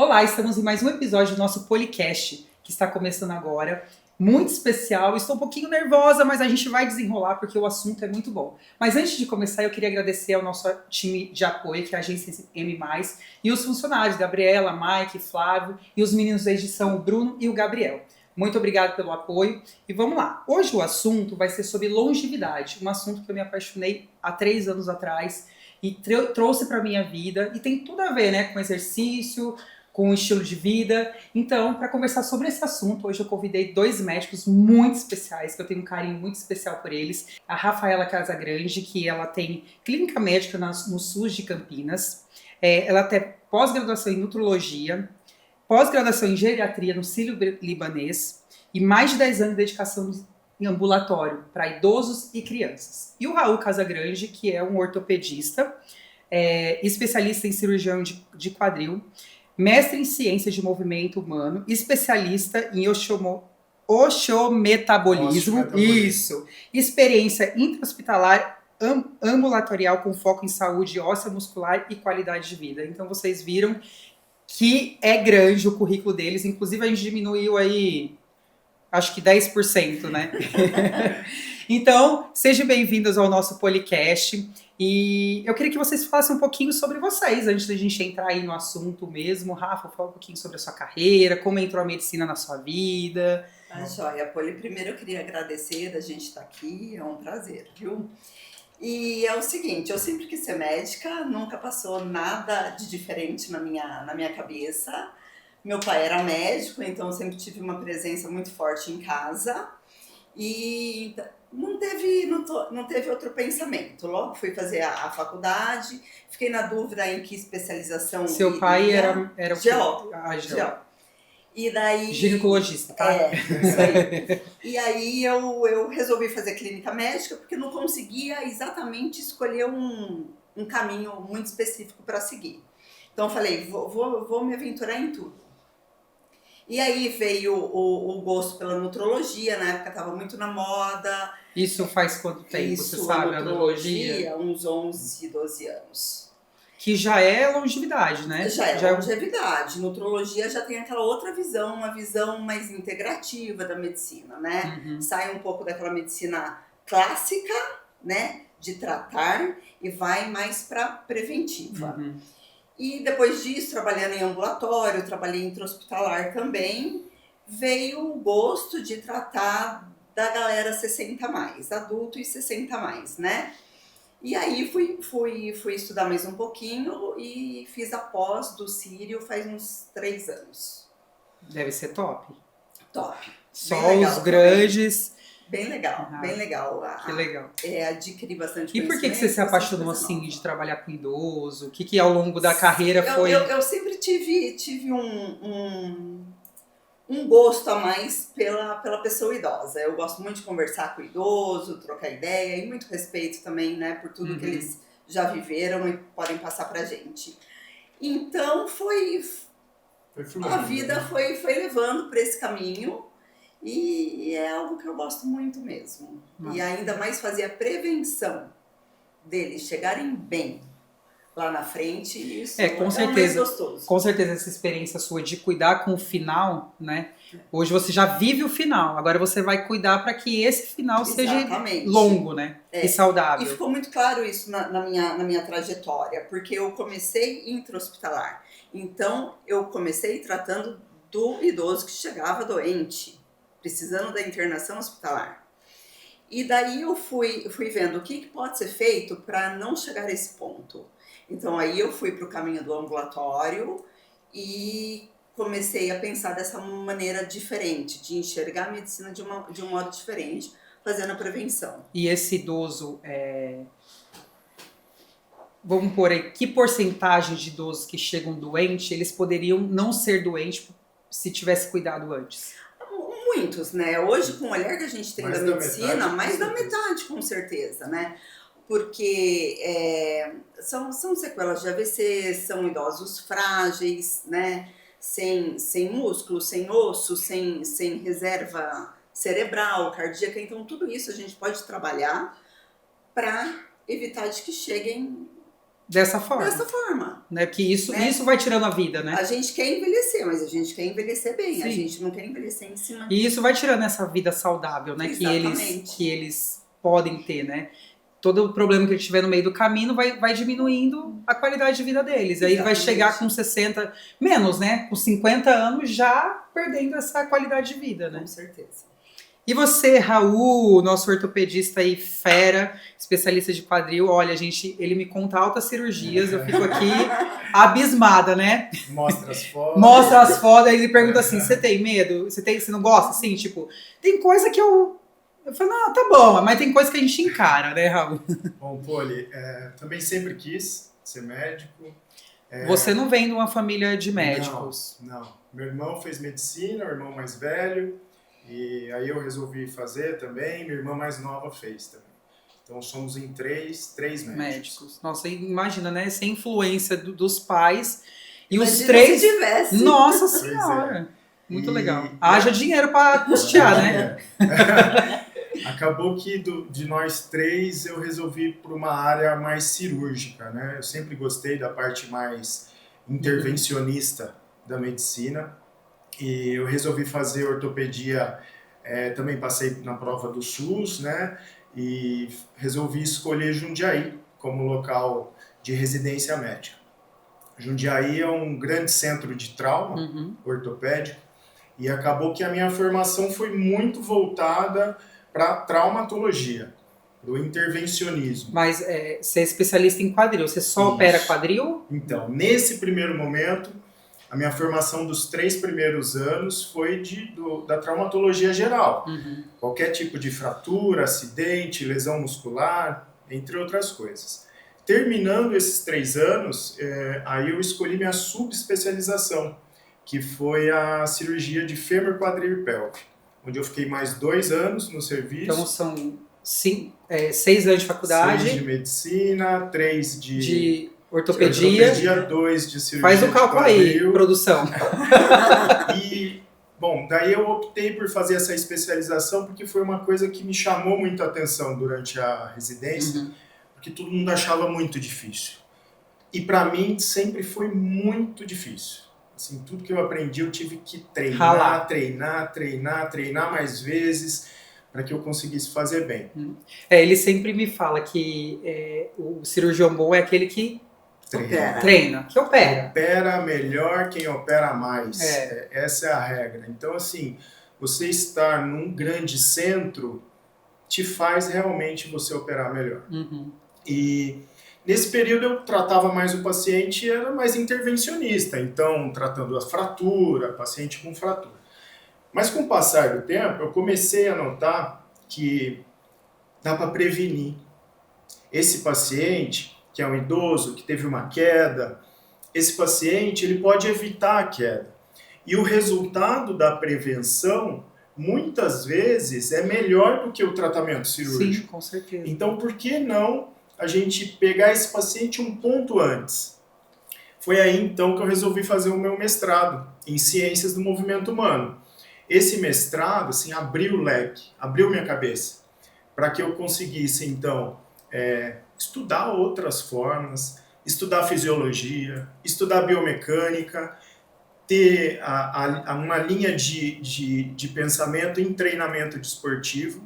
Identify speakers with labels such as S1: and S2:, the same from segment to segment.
S1: Olá, estamos em mais um episódio do nosso Policast, que está começando agora. Muito especial, estou um pouquinho nervosa, mas a gente vai desenrolar porque o assunto é muito bom. Mas antes de começar, eu queria agradecer ao nosso time de apoio, que é a Agência M+, e os funcionários, Gabriela, Mike, Flávio, e os meninos da edição, o Bruno e o Gabriel. Muito obrigado pelo apoio. E vamos lá. Hoje o assunto vai ser sobre longevidade, um assunto que eu me apaixonei há 3 anos atrás e trouxe para a minha vida, e tem tudo a ver, né, com exercício, com o estilo de vida. Então, para conversar sobre esse assunto, hoje eu convidei 2 médicos muito especiais, que eu tenho um carinho muito especial por eles. A Rafaela Casagrande, que ela tem clínica médica no SUS de Campinas. Ela tem pós-graduação em nutrologia, pós-graduação em geriatria no Sírio-Libanês e mais de 10 anos de dedicação em ambulatório para idosos e crianças. E o Raul Casagrande, que é um ortopedista, especialista em cirurgião de quadril, mestre em ciências de movimento humano, especialista em osteometabolismo, isso, experiência intra-hospitalar ambulatorial com foco em saúde óssea, muscular e qualidade de vida. Então vocês viram que é grande o currículo deles, inclusive a gente diminuiu aí, acho que 10%, né? Então, sejam bem-vindos ao nosso Policast. E eu queria que vocês falassem um pouquinho sobre vocês, antes da gente entrar aí no assunto mesmo. Rafa, fala um pouquinho sobre a sua carreira, como entrou a medicina na sua vida.
S2: Joia, Poli, primeiro eu queria agradecer da gente estar aqui, é um prazer, viu? E é o seguinte, eu sempre quis ser médica, nunca passou nada de diferente na minha cabeça. Meu pai era médico, então eu sempre tive uma presença muito forte em casa. E não teve outro pensamento. Logo fui fazer a faculdade, fiquei na dúvida em que especialização.
S1: Seu pai era o
S2: geó. E daí...
S1: Ginecologista, tá?
S2: Isso aí. E aí eu resolvi fazer clínica médica porque não conseguia exatamente escolher um caminho muito específico para seguir. Então eu falei, vou me aventurar em tudo. E aí veio o gosto pela nutrologia, na época estava muito na moda.
S1: Isso faz quanto tempo, você sabe, a nutrologia?
S2: Uns 11, 12 anos.
S1: Que já é longevidade, né?
S2: Já é longevidade. Nutrologia já tem aquela outra visão, uma visão mais integrativa da medicina, né?
S1: Uhum.
S2: Sai um pouco daquela medicina clássica, né? De tratar e vai mais para preventiva.
S1: Uhum.
S2: E depois disso, trabalhando em ambulatório, trabalhei em intra-hospitalar também, veio o gosto de tratar da galera 60+, adulto e 60+, né? E aí fui estudar mais um pouquinho e fiz a pós do Sírio faz uns 3 anos.
S1: Deve ser top.
S2: Top.
S1: Só os grandes.
S2: Bem legal, bem legal.
S1: Que legal.
S2: Adquiri bastante
S1: conhecimento. E por que você se apaixonou assim de trabalhar com idoso? O que ao longo da carreira foi...
S2: Eu sempre tive um gosto a mais pela pessoa idosa. Eu gosto muito de conversar com o idoso, trocar ideia e muito respeito também, né, por tudo que eles já viveram e podem passar pra gente. Então a vida foi levando para esse caminho e é algo que eu gosto muito mesmo. E ainda mais fazer a prevenção deles chegarem bem lá na frente, isso
S1: com certeza,
S2: mais gostoso.
S1: Com certeza essa experiência sua de cuidar com o final, né? Hoje você já vive o final, agora você vai cuidar para que esse final seja longo, né? E saudável.
S2: E ficou muito claro isso na minha trajetória, porque eu comecei intra-hospitalar. Então, eu comecei tratando do idoso que chegava doente, precisando da internação hospitalar. E daí eu fui vendo o que pode ser feito para não chegar a esse ponto. Então aí eu fui para o caminho do ambulatório e comecei a pensar dessa maneira diferente, de enxergar a medicina de um modo diferente, fazendo a prevenção.
S1: E esse idoso, vamos pôr aí, que porcentagem de idosos que chegam doentes, eles poderiam não ser doentes se tivesse cuidado antes?
S2: Muitos, né? Hoje, com o olhar que a gente tem da medicina, mais da metade, com certeza, né? Porque são sequelas de AVC, são idosos frágeis, né? Sem músculo, sem osso, sem reserva cerebral, cardíaca. Então, tudo isso a gente pode trabalhar para evitar de que cheguem
S1: dessa forma.
S2: Dessa forma.
S1: Né? Porque isso,
S2: Né?
S1: isso vai tirando a vida, né?
S2: A gente quer envelhecer, mas a gente quer envelhecer bem.
S1: Sim.
S2: A gente não quer envelhecer em cima.
S1: E isso vai tirando essa vida saudável, né?
S2: Exatamente.
S1: Que eles podem ter, né? Todo o problema que eles tiver no meio do caminho vai diminuindo a qualidade de vida deles. Aí vai chegar com 60, menos, né? Com 50 anos já perdendo essa qualidade de vida, né?
S2: Com certeza.
S1: E você, Raul, nosso ortopedista aí, fera, especialista de quadril, olha, gente, ele me conta altas cirurgias, eu fico aqui abismada, né?
S3: Mostra as fotos.
S1: Mostra as fotos, aí ele pergunta assim, você tem medo? Você não gosta? Assim, tipo, tem coisa que eu falo, não, tá bom, mas tem coisa que a gente encara, né, Raul?
S3: Bom, Poli, também sempre quis ser médico.
S1: Você não vem de uma família de médicos?
S3: Não. Meu irmão fez medicina, o irmão mais velho, e aí eu resolvi fazer também, minha irmã mais nova fez também. Então somos em três médicos.
S1: Nossa, imagina, né? Sem influência dos pais. E
S2: Imagina
S1: os três.
S2: se tivesse.
S1: Nossa Senhora! Muito legal. Haja dinheiro para custear, né?
S3: Acabou que de nós três eu resolvi ir para uma área mais cirúrgica, né? Eu sempre gostei da parte mais intervencionista da medicina e eu resolvi fazer ortopedia, também passei na prova do SUS, né? E resolvi escolher Jundiaí como local de residência médica. Jundiaí é um grande centro de trauma ortopédico e acabou que a minha formação foi muito voltada para traumatologia, para o intervencionismo.
S1: Mas você é especialista em quadril, você só
S3: Isso.
S1: opera quadril?
S3: Então, nesse primeiro momento, a minha formação dos 3 primeiros anos foi da traumatologia geral. Qualquer tipo de fratura, acidente, lesão muscular, entre outras coisas. Terminando esses 3 anos, aí eu escolhi minha subespecialização, que foi a cirurgia de fêmur, quadril e pelve, onde eu fiquei mais 2 anos no serviço.
S1: Então são 6 anos de faculdade.
S3: 6 de medicina, 3 de
S1: ortopedia,
S3: 2 de cirurgia.
S1: Faz o cálculo aí, produção.
S3: E, bom, daí eu optei por fazer essa especialização porque foi uma coisa que me chamou muito a atenção durante a residência, porque todo mundo achava muito difícil. E para mim sempre foi muito difícil. Assim, tudo que eu aprendi eu tive que treinar mais vezes para que eu conseguisse fazer bem.
S1: Ele sempre me fala que o cirurgião bom é aquele que treina, que opera.
S3: Opera melhor quem opera mais. Essa é a regra. Então, assim, você estar num grande centro te faz realmente você operar melhor. E nesse período eu tratava mais o paciente, era mais intervencionista, então tratando a fratura, paciente com fratura. Mas com o passar do tempo, eu comecei a notar que dá para prevenir. Esse paciente, que é um idoso, que teve uma queda, esse paciente ele pode evitar a queda. E o resultado da prevenção, muitas vezes, é melhor do que o tratamento cirúrgico.
S1: Sim, com certeza.
S3: Então, por que não a gente pegar esse paciente um ponto antes? Foi aí, então, que eu resolvi fazer o meu mestrado em Ciências do Movimento Humano. Esse mestrado, assim, abriu o leque, abriu minha cabeça, para que eu conseguisse, então, estudar outras formas, estudar fisiologia, estudar biomecânica, ter uma linha de pensamento em treinamento desportivo,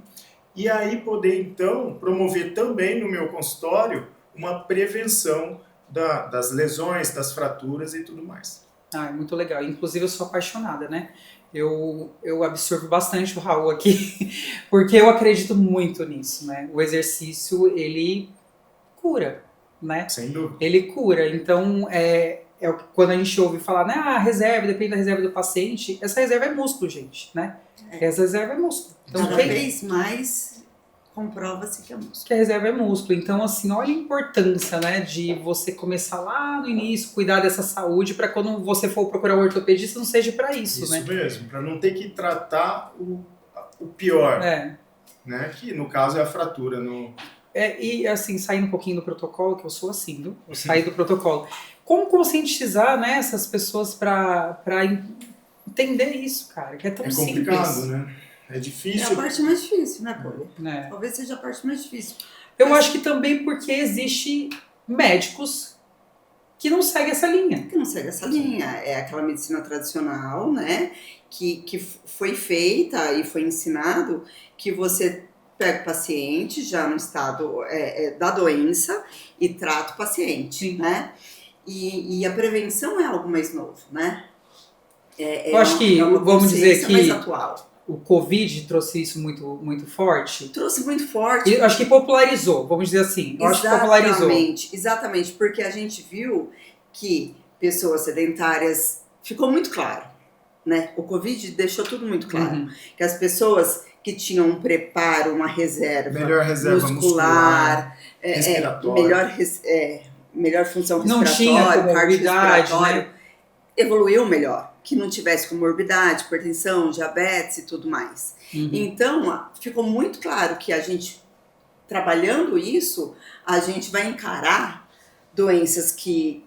S3: e aí poder, então, promover também no meu consultório uma prevenção das lesões, das fraturas e tudo mais.
S1: É muito legal. Inclusive, eu sou apaixonada, né? Eu absorvo bastante o Raul aqui, porque eu acredito muito nisso, né? O exercício, ele cura, né?
S3: Sem dúvida.
S1: Ele cura. Então, quando a gente ouve falar, né? Ah, reserva, depende da reserva do paciente. Essa reserva é músculo, gente, né? Essa reserva é músculo. Então,
S2: cada vez mais comprova-se que é músculo.
S1: Que a reserva é músculo. Então, assim, olha a importância, né, de você começar lá no início, cuidar dessa saúde, para quando você for procurar um ortopedista, não seja para isso, né?
S3: Isso mesmo, para não ter que tratar o pior, né? Que no caso é a fratura.
S1: E assim, saindo um pouquinho do protocolo, que eu sou assim, viu? Eu saí do protocolo. Como conscientizar, né, essas pessoas para entender isso, cara, que é tão simples.
S3: É complicado, né? É difícil.
S2: É a parte mais difícil, né, Poli?
S1: É.
S2: Talvez seja a parte mais difícil.
S1: Eu acho que também porque existe médicos que não seguem essa linha.
S2: Que não segue essa linha. É aquela medicina tradicional, né? Que foi feita e foi ensinado que você pega o paciente já no estado da doença e trata o paciente,
S1: Sim.
S2: né? E a prevenção é algo mais novo, né?
S1: Eu acho que,
S2: uma
S1: vamos dizer
S2: consciência
S1: que
S2: mais atual.
S1: o Covid trouxe isso muito, muito forte.
S2: Trouxe muito forte.
S1: Eu acho que popularizou, vamos dizer assim. Eu acho que popularizou.
S2: Exatamente, porque a gente viu que pessoas sedentárias, ficou muito claro, né? O Covid deixou tudo muito claro. Que as pessoas que tinham um preparo, uma reserva,
S3: melhor reserva muscular,
S2: respiratória, melhor função
S1: não
S2: respiratória,
S1: tinha comorbidade, né?
S2: Evoluiu melhor, que não tivesse comorbidade, hipertensão, diabetes e tudo mais. Então, ficou muito claro que a gente, trabalhando isso, a gente vai encarar doenças que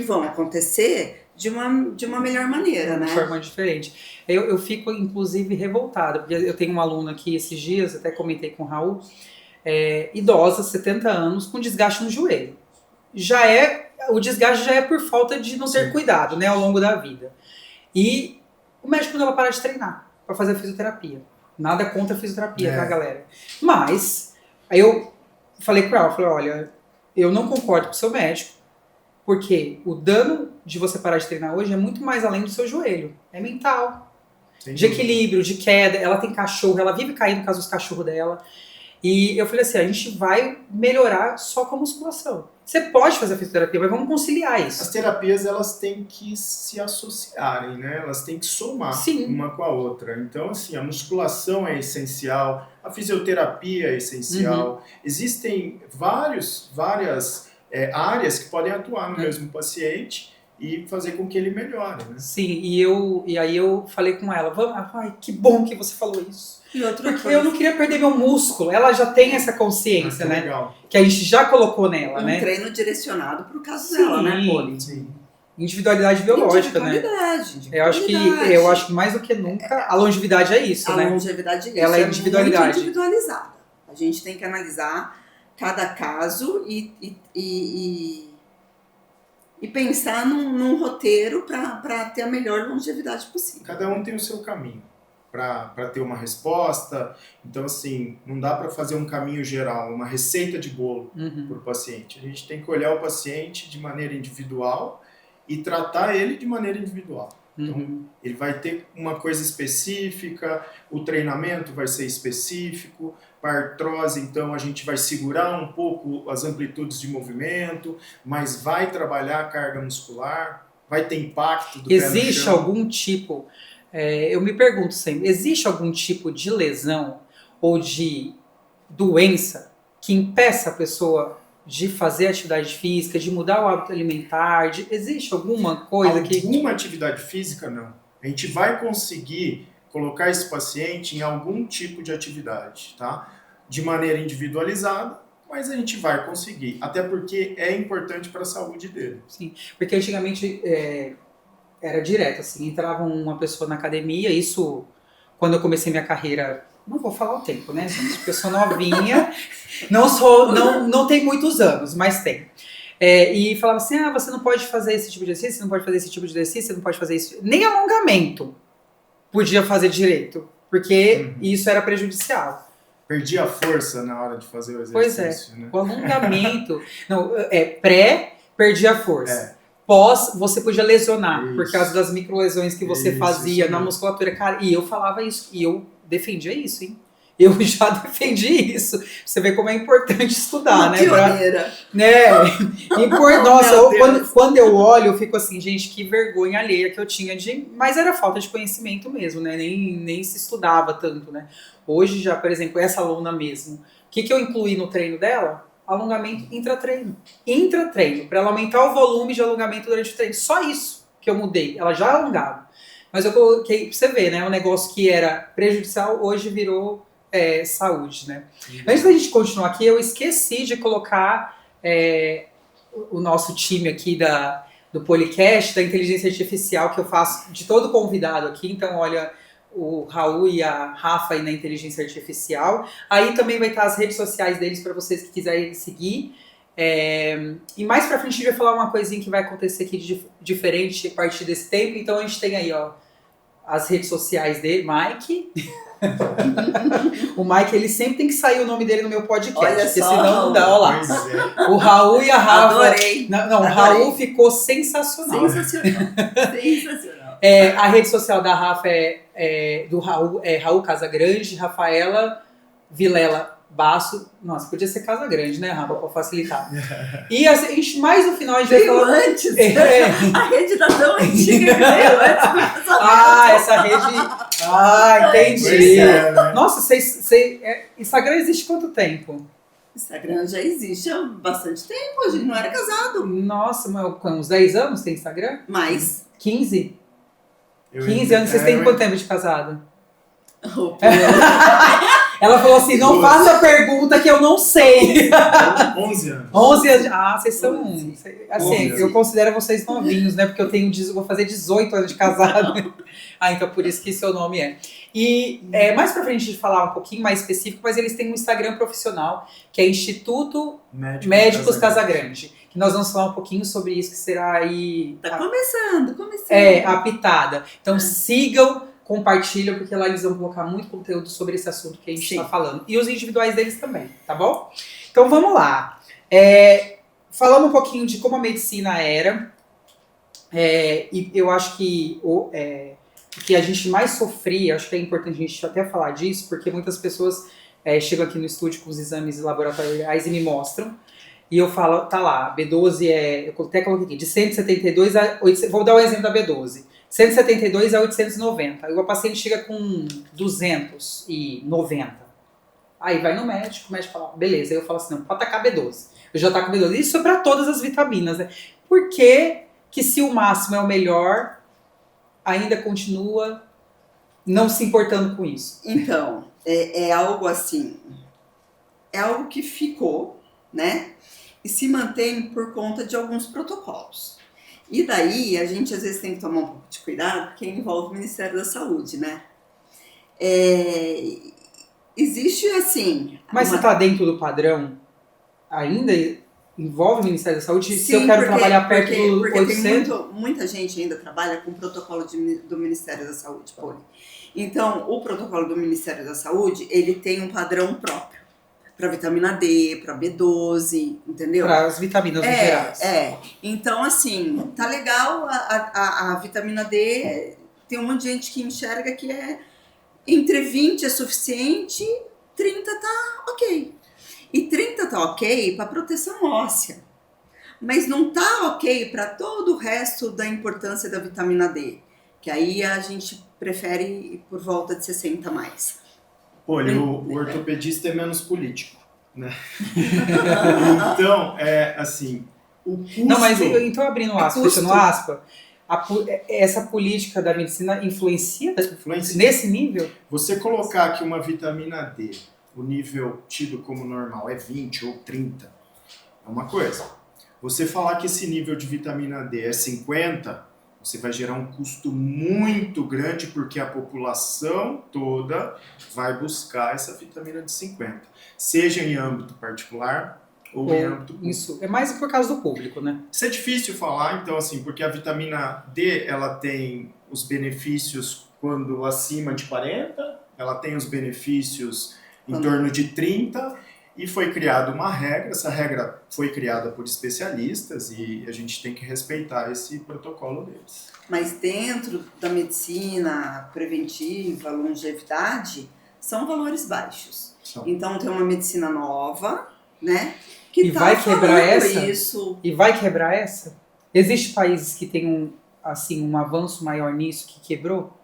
S2: vão acontecer de uma melhor maneira, né?
S1: De forma diferente. Eu fico, inclusive, revoltada, porque eu tenho uma aluna aqui esses dias, até comentei com o Raul, idosa, 70 anos, com desgaste no joelho. O desgaste já é por falta de não ter cuidado, né, ao longo da vida. E o médico mandou ela parar de treinar para fazer fisioterapia. Nada contra a fisioterapia, tá, galera? Mas, aí eu falei com ela, olha, eu não concordo com o seu médico, porque o dano de você parar de treinar hoje é muito mais além do seu joelho. É mental. De equilíbrio, de queda. Ela tem cachorro, ela vive caindo por causa dos cachorros dela. E eu falei assim, a gente vai melhorar só com a musculação. Você pode fazer a fisioterapia, mas vamos conciliar isso.
S3: As terapias, elas têm que se associarem, né? Elas têm que somar uma com a outra. Então, assim, a musculação é essencial, a fisioterapia é essencial. Existem várias áreas que podem atuar no mesmo paciente e fazer com que ele melhore, né?
S1: Sim, e aí eu falei com ela, ai, que bom que você falou isso. Porque eu não queria perder meu músculo. Ela já tem essa consciência, né?
S3: Legal.
S1: Que a gente já colocou nela, né?
S2: Um treino direcionado pro caso dela, né, Poli?
S3: Sim.
S1: Individualidade biológica, né? Eu acho que mais do que nunca a longevidade é isso, né?
S2: A longevidade é isso.
S1: Ela é individualidade.
S2: Muito individualizada. A gente tem que analisar cada caso e pensar num roteiro para ter a melhor longevidade possível.
S3: Cada um tem o seu caminho para ter uma resposta. Então, assim, não dá para fazer um caminho geral, uma receita de bolo para o paciente. A gente tem que olhar o paciente de maneira individual e tratar ele de maneira individual. Então, ele vai ter uma coisa específica, o treinamento vai ser específico, para artrose, então, a gente vai segurar um pouco as amplitudes de movimento, mas vai trabalhar a carga muscular, vai ter impacto do pé no chão.
S1: Existe algum tipo, eu me pergunto sempre, existe algum tipo de lesão ou de doença que impeça a pessoa de fazer atividade física, de mudar o hábito alimentar? Existe alguma coisa que...
S3: Alguma atividade física, não. A gente vai conseguir colocar esse paciente em algum tipo de atividade, tá? De maneira individualizada, mas a gente vai conseguir. Até porque é importante para a saúde dele.
S1: Sim, porque antigamente era direto, assim, entrava uma pessoa na academia, isso quando eu comecei minha carreira... Não vou falar o tempo, né, gente? Porque eu sou novinha, não tem muitos anos, mas tem. E falava assim, você não pode fazer esse tipo de exercício, você não pode fazer esse tipo de exercício, você não pode fazer isso. Nem alongamento podia fazer direito, porque isso era prejudicial.
S3: Perdia a força na hora de fazer o exercício.
S1: Pois
S3: né?
S1: O alongamento... perdia a força. Pós, você podia lesionar, por causa das microlesões que você fazia na musculatura. Cara, e eu falava isso, e eu defendia isso, hein? Eu já defendi isso. Você vê como é importante estudar, né? Nossa, quando eu olho, eu fico assim, gente, que vergonha alheia que eu tinha de... Mas era falta de conhecimento mesmo, né? Nem se estudava tanto, né? Hoje já, por exemplo, essa aluna mesmo, o que eu incluí no treino dela? Alongamento intratreino. Intratreino, para ela aumentar o volume de alongamento durante o treino. Só isso que eu mudei. Ela já alongava. Mas eu coloquei, pra você ver, né? Um negócio que era prejudicial, hoje virou saúde, né? Antes da gente continuar aqui, eu esqueci de colocar o nosso time aqui do Policast, da inteligência artificial que eu faço de todo convidado aqui. Então, olha, o Raul e a Rafa aí na inteligência artificial. Aí também vai estar as redes sociais deles para vocês que quiserem seguir. E mais pra frente a gente vai falar uma coisinha que vai acontecer aqui de diferente a partir desse tempo. Então a gente tem aí, ó, as redes sociais dele, Mike. O Mike, ele sempre tem que sair o nome dele no meu podcast.
S2: Olha
S1: porque
S2: só,
S1: senão não dá, ó lá.
S3: Pois é.
S1: O Raul e a Rafa.
S2: Adorei.
S1: Não, o Raul ficou sensacional.
S2: Sensacional.
S1: A rede social da Rafa do Raul, Raul Casagrande, Rafaela Vilela Basso. Nossa, podia ser Casagrande, né, Rafa, pra facilitar. E a gente, mais no final a gente vai
S2: Veio
S1: falar...
S2: antes. A rede tá tão antiga que veio antes do casamento.
S1: Essa rede... entendi.
S3: Pois é, né?
S1: Nossa, Instagram existe quanto tempo?
S2: Instagram já existe há bastante tempo, a gente não era casado.
S1: Nossa, uns 10 anos tem Instagram?
S2: Mas...
S1: 15? 15 anos, vocês têm quanto tempo de casado? Ela falou assim, não faça pergunta que eu não sei.
S3: 11 anos.
S1: 11 anos. vocês são... Assim,
S3: 11.
S1: eu considero vocês novinhos, né? Porque eu vou fazer 18 anos de casado. Então por isso que seu nome é. E mais pra frente de falar um pouquinho mais específico, mas eles têm um Instagram profissional, que é Instituto Médicos Casagrande. Que nós vamos falar um pouquinho sobre isso, que será aí...
S2: Tá começando.
S1: A pitada. Então sigam, compartilham, porque lá eles vão colocar muito conteúdo sobre esse assunto que a gente está falando. E os individuais deles também, tá bom? Então vamos lá. Falando um pouquinho de como a medicina era, e eu acho que o que a gente mais sofria, acho que é importante a gente até falar disso, porque muitas pessoas chegam aqui no estúdio com os exames laboratoriais e me mostram, e eu falo, tá lá, B12 eu até coloquei aqui, de 172 a 800, vou dar um exemplo da B12, 172 a 890, aí o paciente chega com 290, aí vai no médico, o médico fala, beleza, aí eu falo assim, não, pode tacar B12, eu já taco B12, isso é para todas as vitaminas, né? Por que se o máximo é o melhor, ainda continua não se importando com isso?
S2: Então, é algo assim, é algo que ficou, né? E se mantém por conta de alguns protocolos. E daí, a gente às vezes tem que tomar um pouco de cuidado, porque envolve o Ministério da Saúde, né? Existe assim...
S1: Mas você está dentro do padrão? Ainda envolve o Ministério da Saúde?
S2: Sim,
S1: se eu quero trabalhar perto do 800?
S2: Tem muita gente ainda trabalha com o protocolo do Ministério da Saúde, Poli. Então, o protocolo do Ministério da Saúde, ele tem um padrão próprio. Para vitamina D, para B12, entendeu?
S1: Para as vitaminas no geral.
S2: Então, assim, tá legal, a vitamina D, tem um monte de gente que enxerga que entre 20 é suficiente, 30 tá ok. E 30 tá ok para proteção óssea, mas não tá ok para todo o resto da importância da vitamina D, que aí a gente prefere ir por volta de 60 mais.
S3: Olha, o ortopedista é menos político, né? Então, assim, o custo...
S1: Não, mas então abrindo aspas, fechando aspas, essa política da medicina influencia nesse nível?
S3: Você colocar que uma vitamina D, o nível tido como normal é 20 ou 30, é uma coisa. Você falar que esse nível de vitamina D é 50... você vai gerar um custo muito grande, porque a população toda vai buscar essa vitamina de 50. Seja em âmbito particular ou em âmbito público.
S1: Isso, é mais por causa do público, né?
S3: Isso é difícil falar, então, assim, porque a vitamina D, ela tem os benefícios quando acima de 40, ela tem os benefícios em torno de 30, e foi criada uma regra, essa regra foi criada por especialistas e a gente tem que respeitar esse protocolo deles.
S2: Mas dentro da medicina preventiva, longevidade, são valores baixos. Então tem uma medicina nova, né? Que
S1: vai quebrar essa?
S2: Isso.
S1: E vai quebrar essa? Existem países que têm um avanço maior nisso que quebrou?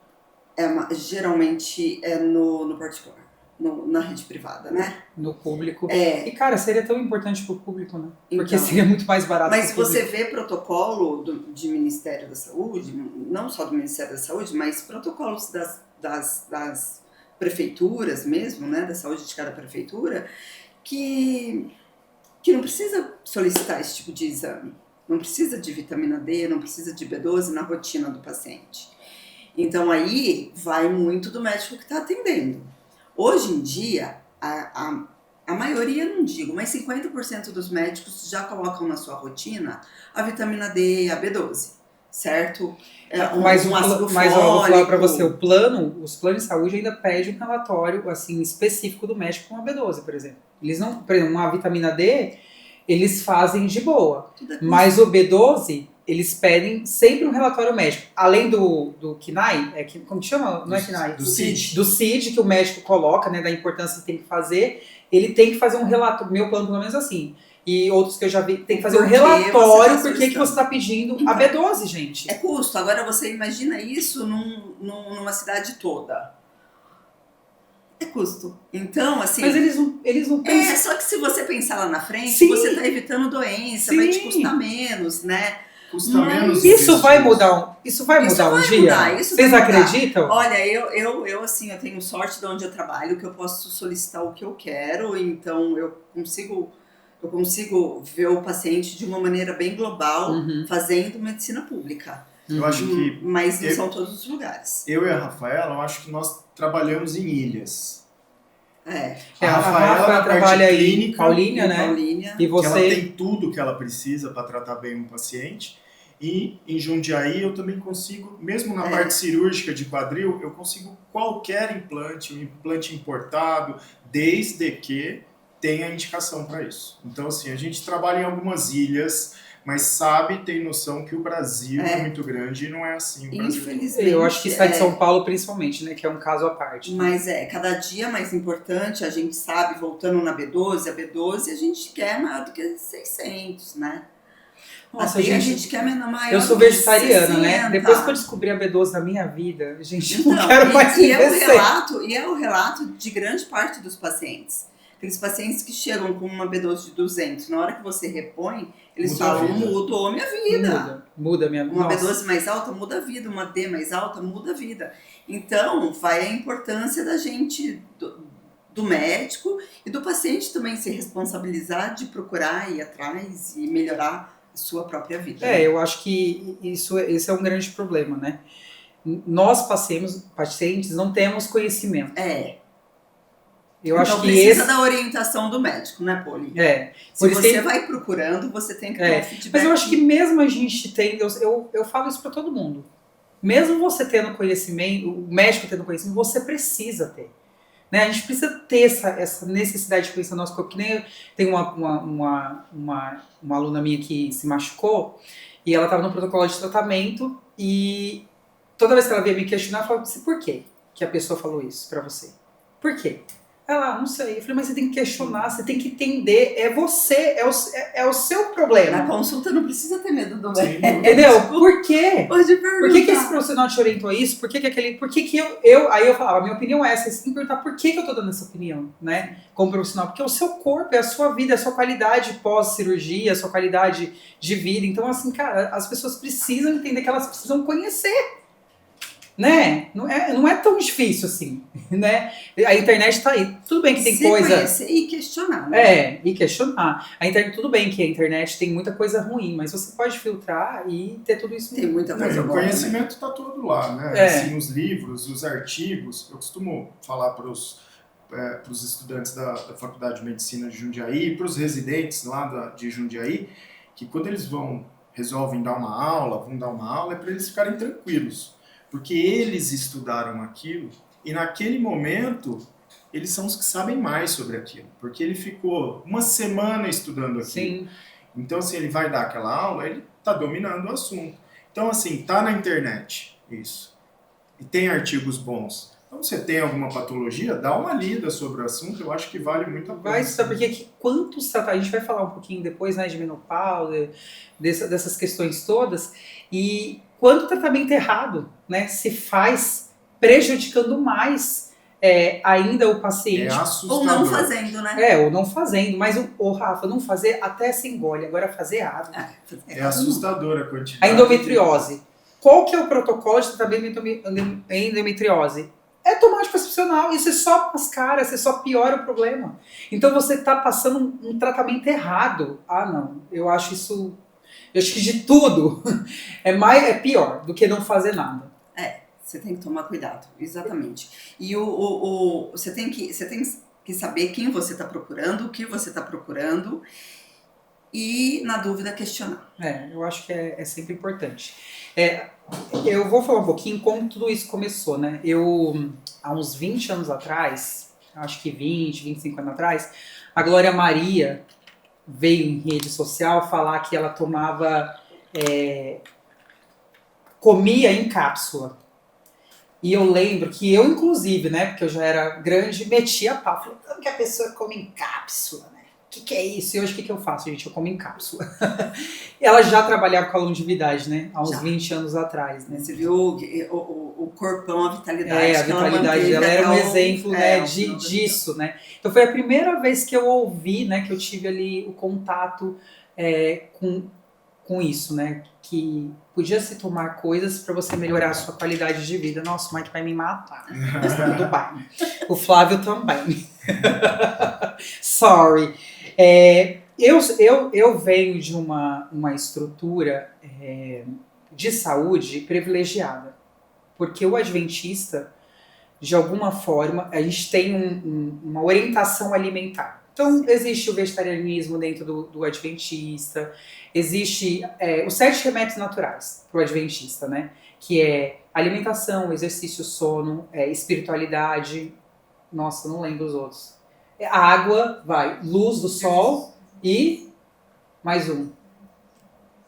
S2: Geralmente é no particular. Na rede privada, né?
S1: No público. E, cara, seria tão importante pro público, né? Porque seria muito mais barato.
S2: Mas você vê protocolo de Ministério da Saúde, não só do Ministério da Saúde, mas protocolos das prefeituras mesmo, né? Da saúde de cada prefeitura, que não precisa solicitar esse tipo de exame. Não precisa de vitamina D, não precisa de B12 na rotina do paciente. Então aí vai muito do médico que está atendendo. Hoje em dia, a a maioria não digo, mas 50% dos médicos já colocam na sua rotina a vitamina D e a B12, certo?
S1: Mas ó, vou falar para você, os planos de saúde ainda pedem um relatório assim, específico do médico com a B12, por exemplo. Eles não, por exemplo, uma vitamina D, eles fazem de boa, mas o B12, eles pedem sempre um relatório médico. Além do KNAI, como que chama? Não é KNAI?
S3: Do CID.
S1: Do CID, que o médico coloca, né, da importância que tem que fazer, ele tem que fazer um relatório, meu plano pelo menos assim, e outros que eu já vi, tem que fazer um relatório por que você está pedindo a B12, gente.
S2: É custo. Agora você imagina isso numa cidade toda. É custo. Então, assim...
S1: Mas eles não pensam...
S2: só que se você pensar lá na frente,
S1: Sim.
S2: você está evitando doença, vai te custar menos, né?
S3: Custa menos.
S1: Isso vai mudar um dia? Vocês acreditam?
S2: Olha, eu assim, eu tenho sorte de onde eu trabalho, que eu posso solicitar o que eu quero, então eu consigo ver o paciente de uma maneira bem global, fazendo medicina pública.
S3: Eu acho que...
S2: Mas não são todos os lugares.
S3: Eu e a Rafaela, eu acho que nós trabalhamos em ilhas.
S1: A Rafa trabalha aí, Paulínia, né?
S2: Paulínia.
S1: E você...
S3: Ela tem tudo que ela precisa para tratar bem um paciente. E em Jundiaí eu também consigo, mesmo na parte cirúrgica de quadril, eu consigo qualquer implante, um implante importado, desde que tenha indicação para isso. Então, assim, a gente trabalha em algumas ilhas, mas tem noção que o Brasil é muito grande e não é assim. O Brasil.
S2: Infelizmente.
S1: Eu acho que está de São Paulo principalmente, né? Que é um caso à parte.
S2: Mas cada dia mais importante, a gente sabe, voltando na B12, a B12 a gente quer maior do que 600, né?
S1: Nossa,
S2: a gente quer maior.
S1: Eu sou vegetariana,
S2: 60.
S1: né? Depois que eu descobri a B12 na minha vida, gente, não quero mais
S2: e é o relato de grande parte dos pacientes. Aqueles pacientes que chegam com uma B12 de 200, na hora que você repõe, eles falam, mudou minha vida.
S1: Muda minha vida.
S2: Uma B12 mais alta muda a vida, uma D mais alta muda a vida. Então, vai a importância da gente, do médico e do paciente também se responsabilizar de procurar ir atrás e melhorar a sua própria vida.
S1: Eu acho que esse é um grande problema, né? Nós pacientes não temos conhecimento. Eu
S2: então
S1: acho que
S2: precisa da orientação do médico, né, Poli? Se você vai procurando, você tem que ter um feedback.
S1: Mas eu acho que mesmo a gente tendo... Eu falo isso para todo mundo. Mesmo você tendo conhecimento, o médico tendo conhecimento, você precisa ter. Né? A gente precisa ter essa necessidade de conhecer o nosso corpo. Que nem tem uma aluna minha que se machucou e ela estava no protocolo de tratamento e toda vez que ela via me questionar, ela falava assim, por quê que a pessoa falou isso para você? Por quê? Ela, não sei. Eu falei, mas você tem que questionar, você tem que entender. É você, é o seu problema.
S2: Na consulta não precisa ter medo do médico.
S1: Entendeu? Por quê?
S2: Pode perguntar.
S1: Por que esse profissional te orientou isso? Por que aí eu falava, a minha opinião é essa. Você tem que perguntar por que eu tô dando essa opinião, né? Como profissional. Porque é o seu corpo, é a sua vida, é a sua qualidade pós-cirurgia, a sua qualidade de vida. Então, assim, cara, as pessoas precisam entender que elas precisam conhecer. Né? Não é tão difícil assim, né? A internet tá aí. Tudo bem que tem coisa...
S2: conhecer e questionar, né?
S1: E questionar. A internet, tudo bem que a internet tem muita coisa ruim, mas você pode filtrar e ter tudo isso.
S2: Tem muita coisa boa.
S3: O conhecimento tá todo lá, né? Assim, os livros, os artigos. Eu costumo falar para os estudantes da Faculdade de Medicina de Jundiaí e para os residentes lá de Jundiaí, que quando eles resolvem dar uma aula, é para eles ficarem tranquilos. Porque eles estudaram aquilo e naquele momento eles são os que sabem mais sobre aquilo. Porque ele ficou uma semana estudando aquilo.
S1: Sim.
S3: Então, assim, ele vai dar aquela aula, ele está dominando o assunto. Então, assim, tá na internet isso. E tem artigos bons. Então, você tem alguma patologia, dá uma lida sobre o assunto, eu acho que vale muito a pena.
S1: Vai estudar, porque quantos tratamentos, a gente vai falar um pouquinho depois, né, de menopausa, dessas questões todas, e quanto tratamento errado, né, se faz prejudicando mais ainda o paciente.
S3: É assustador.
S2: Ou não fazendo, né?
S1: Ou não fazendo, mas o Rafa, não fazer até se engole, agora fazer errado.
S3: É assustadora a quantidade.
S1: A endometriose. Qual que é o protocolo de tratamento de endometriose? É tomar anticoncepcional, e você só mascara, você só piora o problema. Então você está passando um tratamento errado. Não, eu acho isso... Eu acho que de tudo é pior do que não fazer nada.
S2: Você tem que tomar cuidado, exatamente. E você tem que que saber quem você está procurando, o que você está procurando e, na dúvida, questionar.
S1: Eu acho que é sempre importante. Eu vou falar um pouquinho como tudo isso começou, né? Eu, há uns 20 anos atrás, acho que 20, 25 anos atrás, a Glória Maria veio em rede social falar que ela comia em cápsula. E eu lembro que eu, inclusive, né, porque eu já era grande, metia a pau. Falei, como que a pessoa come em cápsula, né? O que é isso? E hoje o que eu faço, gente? Eu como em cápsula. Ela já trabalhava com a longevidade, né? Há uns 20 anos atrás, né?
S2: Você viu o corpão, a vitalidade.
S1: A vitalidade dela era um exemplo, né, disso, né? Então foi a primeira vez que eu ouvi, né, que eu tive ali o contato com isso, né? Que podia se tomar coisas para você melhorar a sua qualidade de vida. Nossa, o Mike vai me matar. Mas tá tudo bem. O Flávio também. Sorry. Eu venho de uma estrutura de saúde privilegiada. Porque o adventista, de alguma forma, a gente tem uma orientação alimentar. Então, existe o vegetarianismo dentro do adventista, existe os 7 remédios naturais para o adventista, né? Que é alimentação, exercício, sono, espiritualidade, nossa, não lembro os outros. Água, luz do sol e mais um.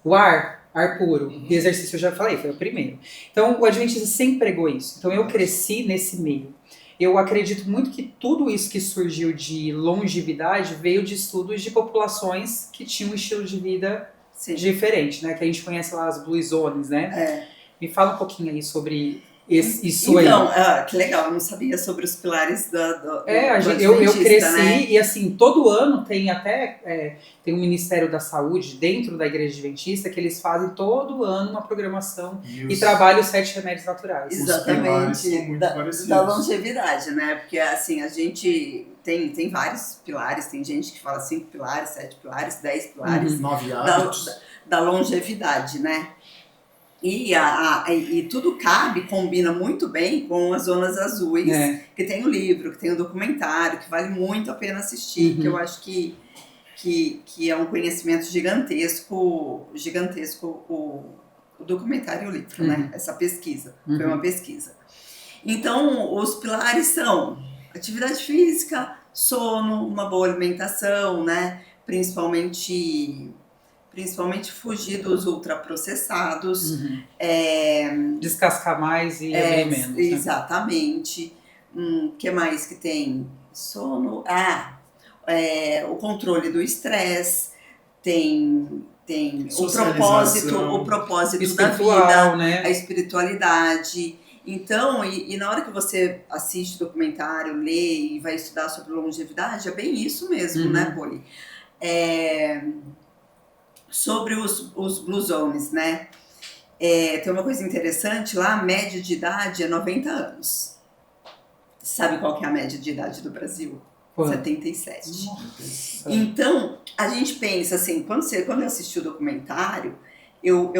S1: O ar puro. E exercício eu já falei, foi o primeiro. Então, o adventista sempre pregou isso. Então, eu cresci nesse meio. Eu acredito muito que tudo isso que surgiu de longevidade veio de estudos de populações que tinham um estilo de vida diferente, né? Que a gente conhece lá as Blue Zones, né? Me fala um pouquinho aí sobre isso aí.
S2: Então, que legal, eu não sabia sobre os pilares do
S1: eu cresci,
S2: né?
S1: E assim, todo ano tem até tem um Ministério da Saúde dentro da Igreja Adventista que eles fazem todo ano uma programação e trabalham os 7 remédios naturais.
S2: Exatamente, da longevidade, né? Porque assim, a gente tem vários pilares, tem gente que fala 5 pilares, 7 pilares, 10 pilares
S3: 9 hábitos
S2: da longevidade, né? E tudo combina muito bem com as Zonas Azuis, que tem o livro, que tem o documentário, que vale muito a pena assistir, que eu acho que é um conhecimento gigantesco o documentário e o livro, né? Essa pesquisa, foi uma pesquisa. Então, os pilares são atividade física, sono, uma boa alimentação, né? Principalmente fugir dos ultraprocessados.
S1: Descascar mais e abrir menos.
S2: Exatamente. Que mais que tem? Sono. O controle do estresse. Tem o propósito da vida,
S1: né?
S2: A espiritualidade. Então, e na hora que você assiste documentário, lê e vai estudar sobre longevidade, é bem isso mesmo, né, Poli? Sobre os Blue Zones, né? Tem uma coisa interessante lá, a média de idade é 90 anos. Sabe qual que é a média de idade do Brasil? 77. Nossa. Então, a gente pensa assim, quando eu assisti o documentário, eu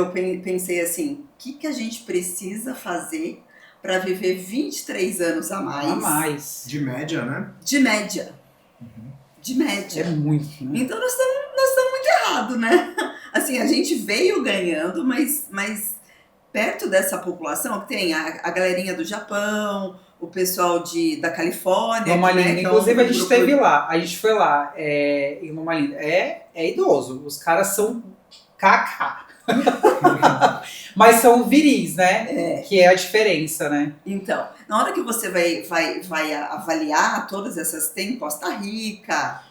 S2: pensei assim, o que a gente precisa fazer para viver 23 anos a mais?
S3: De média, né?
S2: De média. De média.
S1: É muito, né?
S2: Então, nós estamos muito errados, né? Assim, a gente veio ganhando, mas perto dessa população que tem a galerinha do Japão, o pessoal da Califórnia.
S1: Loma Linda, inclusive a gente esteve lá, a gente foi lá em Loma Linda. É idoso, os caras são kaká. Mas são viris, né? Que é a diferença, né?
S2: Então, na hora que você vai avaliar todas essas, tem Costa Rica.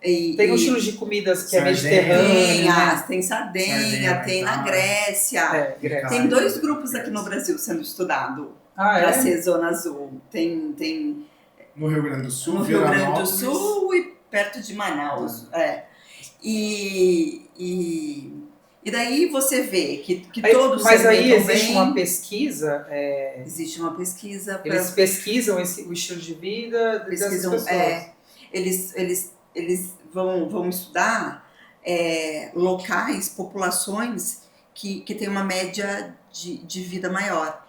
S1: Tem um estilo de comidas que é mediterrâneo.
S2: Tem sardenha, tem na Grécia. Tem 2 grupos aqui no Brasil sendo estudado para ser Zona Azul. Tem
S3: no Rio Grande do Sul,
S2: no Rio Grande do Sul e perto de Manaus. E daí você vê que todos...
S1: Mas aí existe uma pesquisa...
S2: Existe uma pesquisa...
S1: Eles pesquisam o estilo de vida dessas pessoas.
S2: Eles vão estudar locais, populações que têm uma média de vida maior.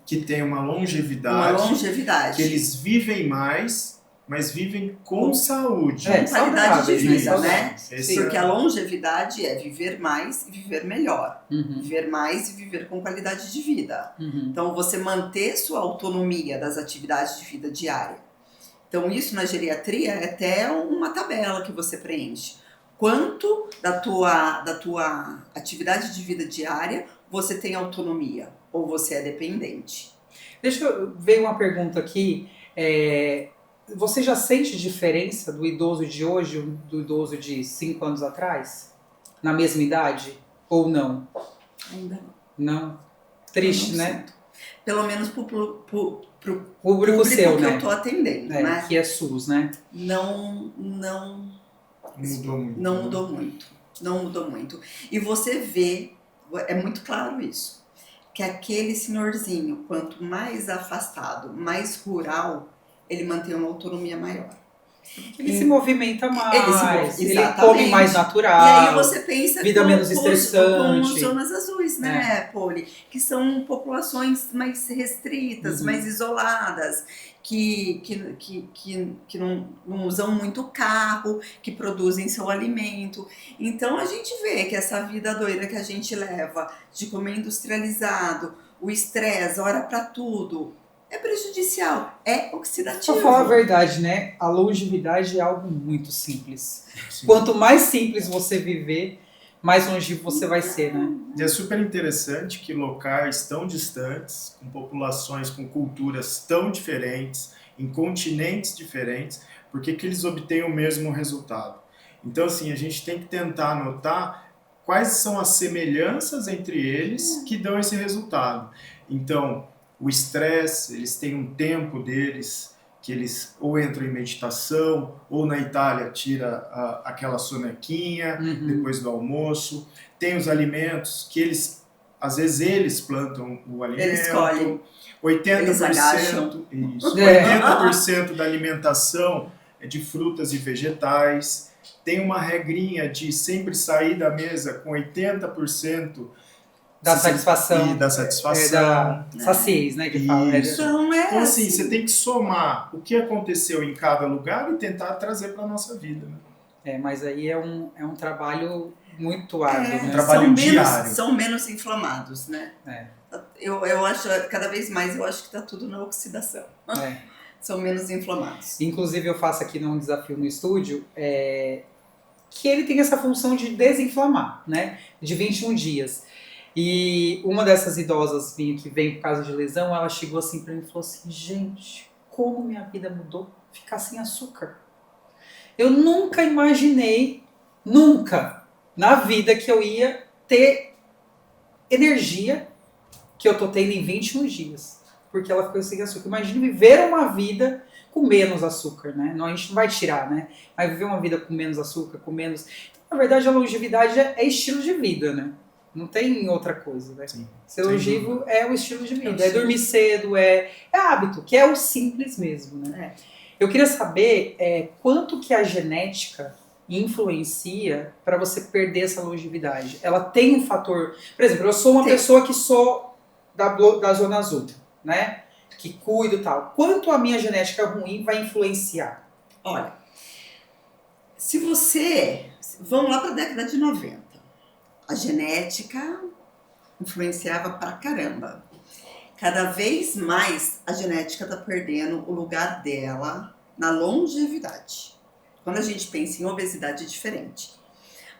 S3: Que tem uma longevidade. Que eles vivem mais, mas vivem com saúde.
S2: Com qualidade de vida,
S1: né?
S2: Porque a longevidade é viver mais e viver melhor. Viver mais e viver com qualidade de vida. Então, você manter sua autonomia das atividades de vida diária. Então, isso na geriatria é até uma tabela que você preenche. Quanto da tua atividade de vida diária você tem autonomia ou você é dependente?
S1: Deixa eu ver uma pergunta aqui. Você já sente diferença do idoso de hoje do idoso de 5 anos atrás? Na mesma idade? Ou não?
S2: Ainda não.
S1: Não? Triste,
S2: não
S1: né?
S2: Sinto. Pelo menos pro
S1: público seu,
S2: que
S1: né?
S2: eu tô atendendo, né?
S1: Que é SUS, né?
S2: Não mudou muito. E você vê, é muito claro isso, que aquele senhorzinho, quanto mais afastado, mais rural, ele mantém uma autonomia maior.
S1: Ele se movimenta mais, ele
S2: exatamente.
S1: come mais natural.
S2: E aí você pensa
S1: vida menos estressante.
S2: com zonas azuis, né, Poli? Que são populações mais restritas, mais isoladas, que não usam muito carro, que produzem seu alimento. Então a gente vê que essa vida doida que a gente leva de comer industrializado, o estresse, hora pra tudo, é prejudicial, é oxidativo.
S1: Pra falar a verdade, né? A longevidade é algo muito simples. Sim. Quanto mais simples você viver, mais longevo você vai ser, né?
S3: E é super interessante que locais tão distantes, com populações com culturas tão diferentes, em continentes diferentes, porque que eles obtêm o mesmo resultado. Então, assim, a gente tem que tentar anotar quais são as semelhanças entre eles que dão esse resultado. Então, o estresse, eles têm um tempo deles que eles ou entram em meditação, ou na Itália tira aquela sonequinha depois do almoço. Tem os alimentos que eles, às vezes eles plantam o alimento.
S2: Eles escolhem.
S3: 80%, isso, 80% da alimentação é de frutas e vegetais. Tem uma regrinha de sempre sair da mesa com 80%
S1: da satisfação.
S3: E da satisfação.
S1: Saciez, né? Que fala.
S3: Então, assim, você tem que somar o que aconteceu em cada lugar e tentar trazer para a nossa vida. Né?
S1: Mas aí é um trabalho muito árduo, né?
S3: Um trabalho diário.
S2: São menos inflamados, né? Eu acho, cada vez mais, eu acho que está tudo na oxidação. São menos inflamados.
S1: Inclusive, eu faço aqui num desafio no estúdio, que ele tem essa função de desinflamar, né? De 21 dias. E uma dessas idosas que vem por causa de lesão, ela chegou assim pra mim e falou assim: gente, como minha vida mudou ficar sem açúcar. Eu nunca imaginei, nunca, na vida que eu ia ter energia que eu tô tendo em 21 dias. Porque ela ficou sem açúcar. Imagina viver uma vida com menos açúcar, né? Não, a gente não vai tirar, né? Mas viver uma vida com menos açúcar, com menos... Na verdade, a longevidade é estilo de vida, né? Não tem outra coisa, né? Sim. Ser longevo é o estilo de vida. É dormir cedo, é hábito, que é o simples mesmo, né? Eu queria saber quanto que a genética influencia para você perder essa longevidade. Ela tem um fator... Por exemplo, eu sou uma pessoa que sou da Zona Azul, né? Que cuido e tal. Quanto a minha genética ruim vai influenciar?
S2: Olha, se você... Vamos lá para a década de 90. A genética influenciava pra caramba. Cada vez mais a genética está perdendo o lugar dela na longevidade. Quando a gente pensa em obesidade é diferente.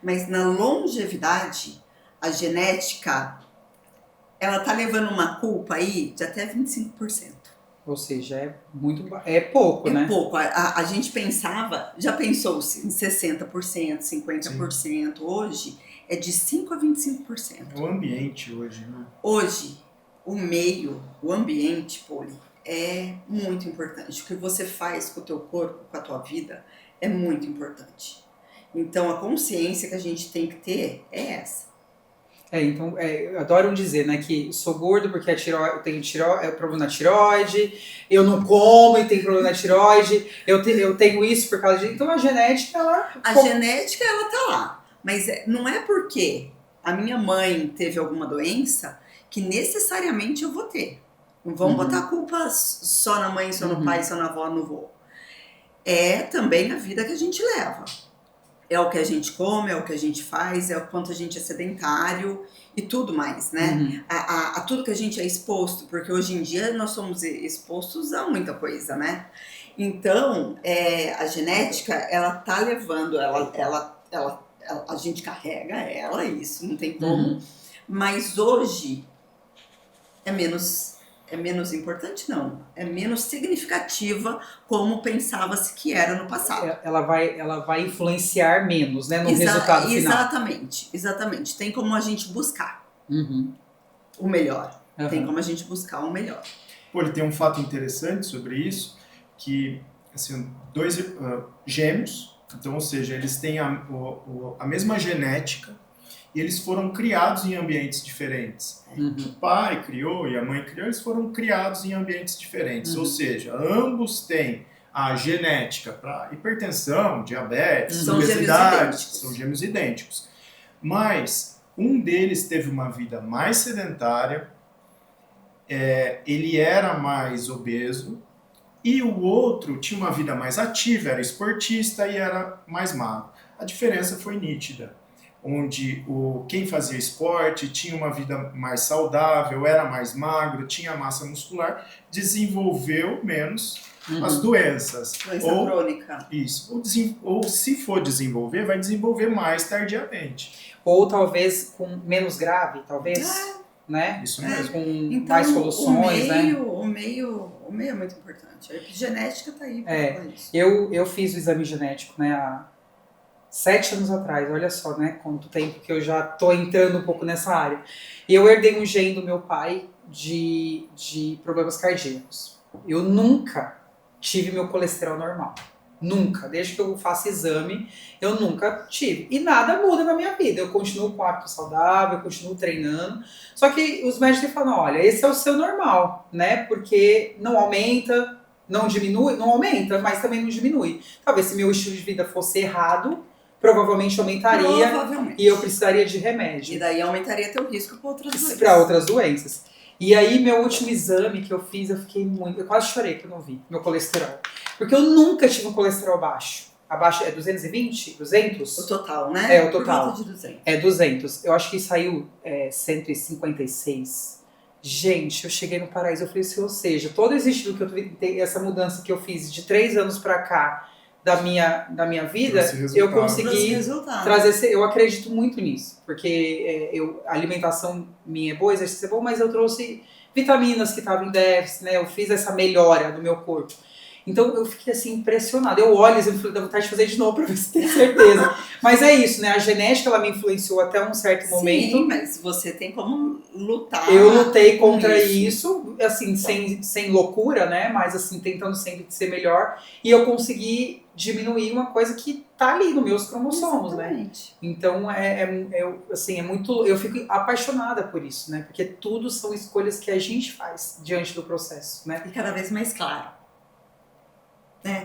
S2: Mas na longevidade, a genética, ela tá levando uma culpa aí de até 25%.
S1: Ou seja, é pouco, né?
S2: É pouco. A gente pensava, já pensou em 60%, 50%. Sim. Hoje é de 5% a 25%.
S3: É o ambiente hoje, né?
S2: Hoje, o ambiente, Poli, é muito importante. O que você faz com o teu corpo, com a tua vida, é muito importante. Então, a consciência que a gente tem que ter é essa.
S1: Então, adoram dizer, né, que sou gordo porque eu tenho problema na tireoide, eu não como e tenho problema na tireoide, eu tenho isso por causa de... Então, a genética,
S2: genética, ela tá lá. Mas não é porque a minha mãe teve alguma doença que necessariamente eu vou ter. Não vamos botar a culpa só na mãe, só no pai, só na avó, no vô. é também a vida que a gente leva. É o que a gente come, é o que a gente faz, é o quanto a gente é sedentário e tudo mais, né?
S1: Uhum.
S2: A tudo que a gente é exposto, porque hoje em dia nós somos expostos a muita coisa, né? Então, a genética, ela tá levando, a gente carrega ela, isso não tem como,
S1: Uhum.
S2: mas hoje é menos importante, não. É menos significativa como pensava-se que era no passado.
S1: Ela vai influenciar menos, né, no resultado final.
S2: Exatamente. Tem como a gente buscar
S1: Uhum.
S2: o melhor.
S1: Uhum.
S2: Tem como a gente buscar o melhor.
S3: Pô, ele tem um fato interessante sobre isso, que, assim, dois gêmeos, então, ou seja, eles têm a mesma genética, e eles foram criados em ambientes diferentes.
S1: Uhum.
S3: O pai criou e a mãe criou, eles foram criados em ambientes diferentes. Ou seja, ambos têm a genética para hipertensão, diabetes, obesidade, são gêmeos idênticos. Mas um deles teve uma vida mais sedentária, ele era mais obeso, e o outro tinha uma vida mais ativa, era esportista e era mais magro. A diferença foi nítida, onde quem fazia esporte tinha uma vida mais saudável, era mais magro, tinha massa muscular, desenvolveu menos as doenças.
S2: Doença crônica.
S3: Isso. Ou se for desenvolver, vai desenvolver mais tardiamente.
S1: Ou talvez com menos grave, talvez. Né?
S3: Isso mesmo.
S1: Com
S2: então,
S1: mais soluções,
S2: o meio é muito importante. A epigenética tá aí para falar isso.
S1: Eu fiz o exame genético, né, há 7 anos atrás, olha só, né, quanto tempo que eu já tô entrando um pouco nessa área. E eu herdei um gene do meu pai de problemas cardíacos. Eu nunca tive meu colesterol normal. Nunca. Desde que eu faço exame, eu nunca tive. E nada muda na minha vida. Eu continuo com hábito saudável, eu continuo treinando. Só que os médicos falam, olha, esse é o seu normal, né? Porque não aumenta, não diminui, não aumenta, mas também não diminui. Talvez se meu estilo de vida fosse errado, provavelmente aumentaria.
S2: Provavelmente.
S1: E eu precisaria de remédio.
S2: E daí aumentaria teu risco para outras doenças.
S1: Para outras doenças. E aí, meu último exame que eu fiz, eu quase chorei que eu não vi meu colesterol. Porque eu nunca tive um colesterol baixo. Abaixo é 220? 200?
S2: O total, né?
S1: É, o total.
S2: Por volta de 200.
S1: É 200. Eu acho que saiu 156. Gente, eu cheguei no paraíso, eu falei assim, ou seja, todo esse estilo que eu tive, essa mudança que eu fiz de 3 anos pra cá da minha vida, eu consegui trazer, eu acredito muito nisso, porque a alimentação minha é boa, exercício é bom, mas eu trouxe vitaminas que estavam em déficit, né? Eu fiz essa melhora do meu corpo. Então eu fiquei assim impressionada. Eu olho e falei, dá vontade de fazer de novo pra ver se tem certeza. Mas é isso, né? A genética ela me influenciou até um certo momento.
S2: Sim, mas você tem como lutar.
S1: Eu lutei contra isso, assim, sem loucura, né? Mas assim, tentando sempre ser melhor. E eu consegui diminuir uma coisa que tá ali nos meus cromossomos,
S2: exatamente,
S1: né? Então é muito. Eu fico apaixonada por isso, né? Porque tudo são escolhas que a gente faz diante do processo, né?
S2: E cada vez mais claro.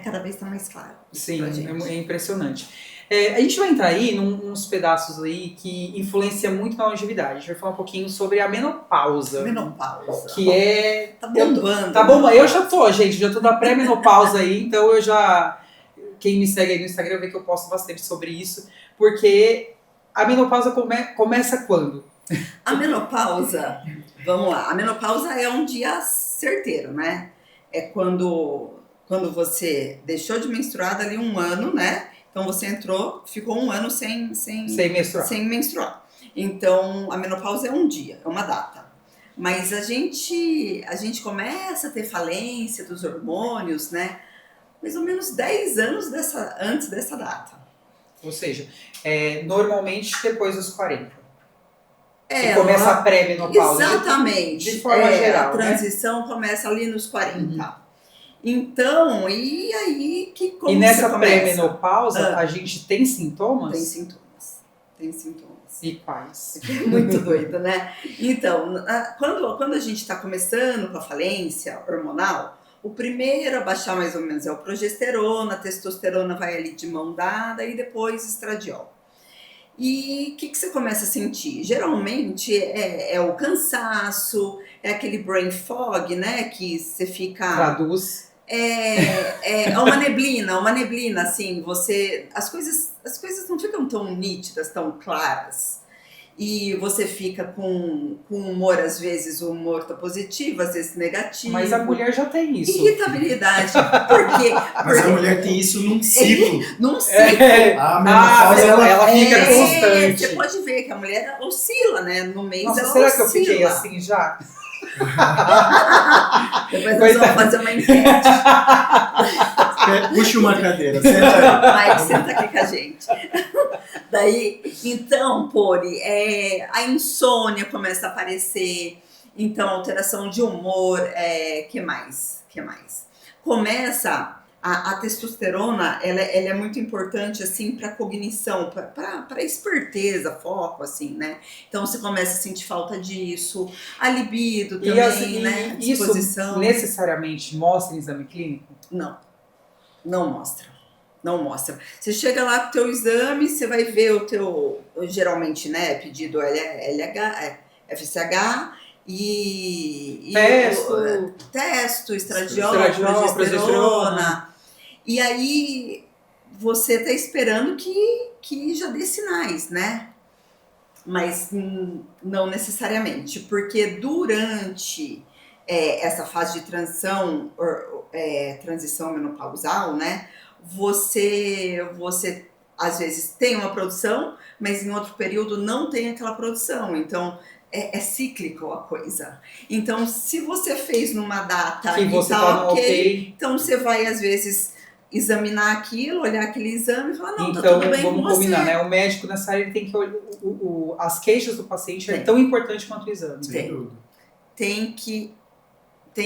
S2: Cada vez está mais claro.
S1: Sim, é impressionante. A gente vai entrar aí uns pedaços aí que influenciam muito na longevidade. A gente vai falar um pouquinho sobre a menopausa.
S2: Menopausa.
S1: Que é...
S2: Tá bombando.
S1: Tá bombando. Eu já tô, gente. Já tô na pré-menopausa aí. Então eu já... Quem me segue aí no Instagram vê que eu posto bastante sobre isso. Porque a menopausa começa quando?
S2: A menopausa... Vamos lá. A menopausa é um dia certeiro, né? É quando você deixou de menstruar dali 1 ano, né? Então você ficou 1 ano sem menstruar. Então a menopausa é um dia, é uma data. Mas a gente começa a ter falência dos hormônios, né? Mais ou menos 10 anos antes dessa data.
S1: Ou seja, normalmente depois dos 40. Que começa a pré-menopausa.
S2: Exatamente.
S1: De forma geral,
S2: a transição começa ali nos 40.
S1: Uhum.
S2: Então, e aí como
S1: E nessa pré-menopausa, a gente tem sintomas?
S2: Tem sintomas.
S1: E quais?
S2: Muito doido, né? Então, quando a gente está começando com a falência hormonal, o primeiro a baixar mais ou menos é o progesterona, a testosterona vai ali de mão dada e depois estradiol. E o que você começa a sentir? Geralmente é o cansaço, é aquele brain fog, né? Que você fica...
S1: Traduz.
S2: é uma neblina, assim, as coisas não ficam tão nítidas, tão claras. E você fica com humor, às vezes o humor tá positivo, às vezes negativo.
S1: Mas a mulher já tem isso.
S2: Irritabilidade. Por quê?
S3: Mas a mulher tem isso num ciclo.
S2: Num ciclo.
S3: A menopausa,
S1: ela fica constante.
S2: Você pode ver que a mulher oscila, né? No mês
S1: Nossa,
S2: ela
S1: será
S2: oscila.
S1: que eu fiquei assim já?
S2: Depois nós vamos fazer uma enquete.
S3: Puxa uma cadeira, senta aí.
S2: Mike, senta aqui com a gente. Daí, então, Pori, a insônia começa a aparecer, então alteração de humor, que mais? Começa a testosterona, ela é muito importante assim para cognição, para esperteza, foco, assim, né? Então você começa a sentir falta disso, a libido também,
S1: assim,
S2: né?
S1: Isso necessariamente mostra em exame clínico?
S2: Não mostra. Não mostra. Você chega lá com o teu exame, você vai ver o teu, geralmente, né, pedido LH, FSH e testo, estradiol, progesterona. E aí você tá esperando que já dê sinais, né? Mas não necessariamente, porque durante essa fase de transição menopausal, né? Você às vezes tem uma produção, mas em outro período não tem aquela produção. Então é cíclico a coisa. Então, se você fez numa data
S1: que você tá ok,
S2: então você vai às vezes examinar aquilo, olhar aquele exame e falar, não,
S1: então,
S2: tá tudo bem
S1: vamos
S2: com você.
S1: combinar, né? O médico nessa área ele tem que olhar as queixas do paciente é tão importante quanto o exame.
S2: Tem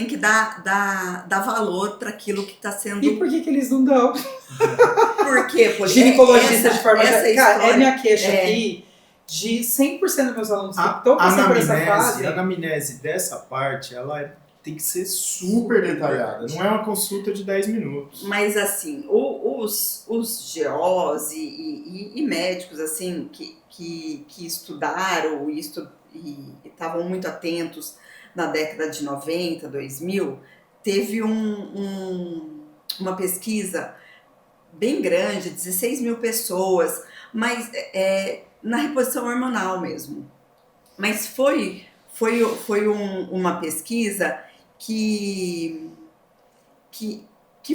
S2: que dar valor para aquilo que está sendo...
S1: E por que eles não dão?
S2: Por quê?
S1: Ginecologista de farmácia. Cara, é minha queixa aqui de 100% dos meus alunos que estão passando por essa fase.
S3: A anamnese dessa parte, ela tem que ser super detalhada. Não é uma consulta de 10 minutos.
S2: Mas assim, os GOs e médicos assim, que estudaram e estavam muito atentos na década de 90, 2000, teve uma pesquisa bem grande, 16 mil pessoas, mas na reposição hormonal mesmo. Mas foi uma pesquisa que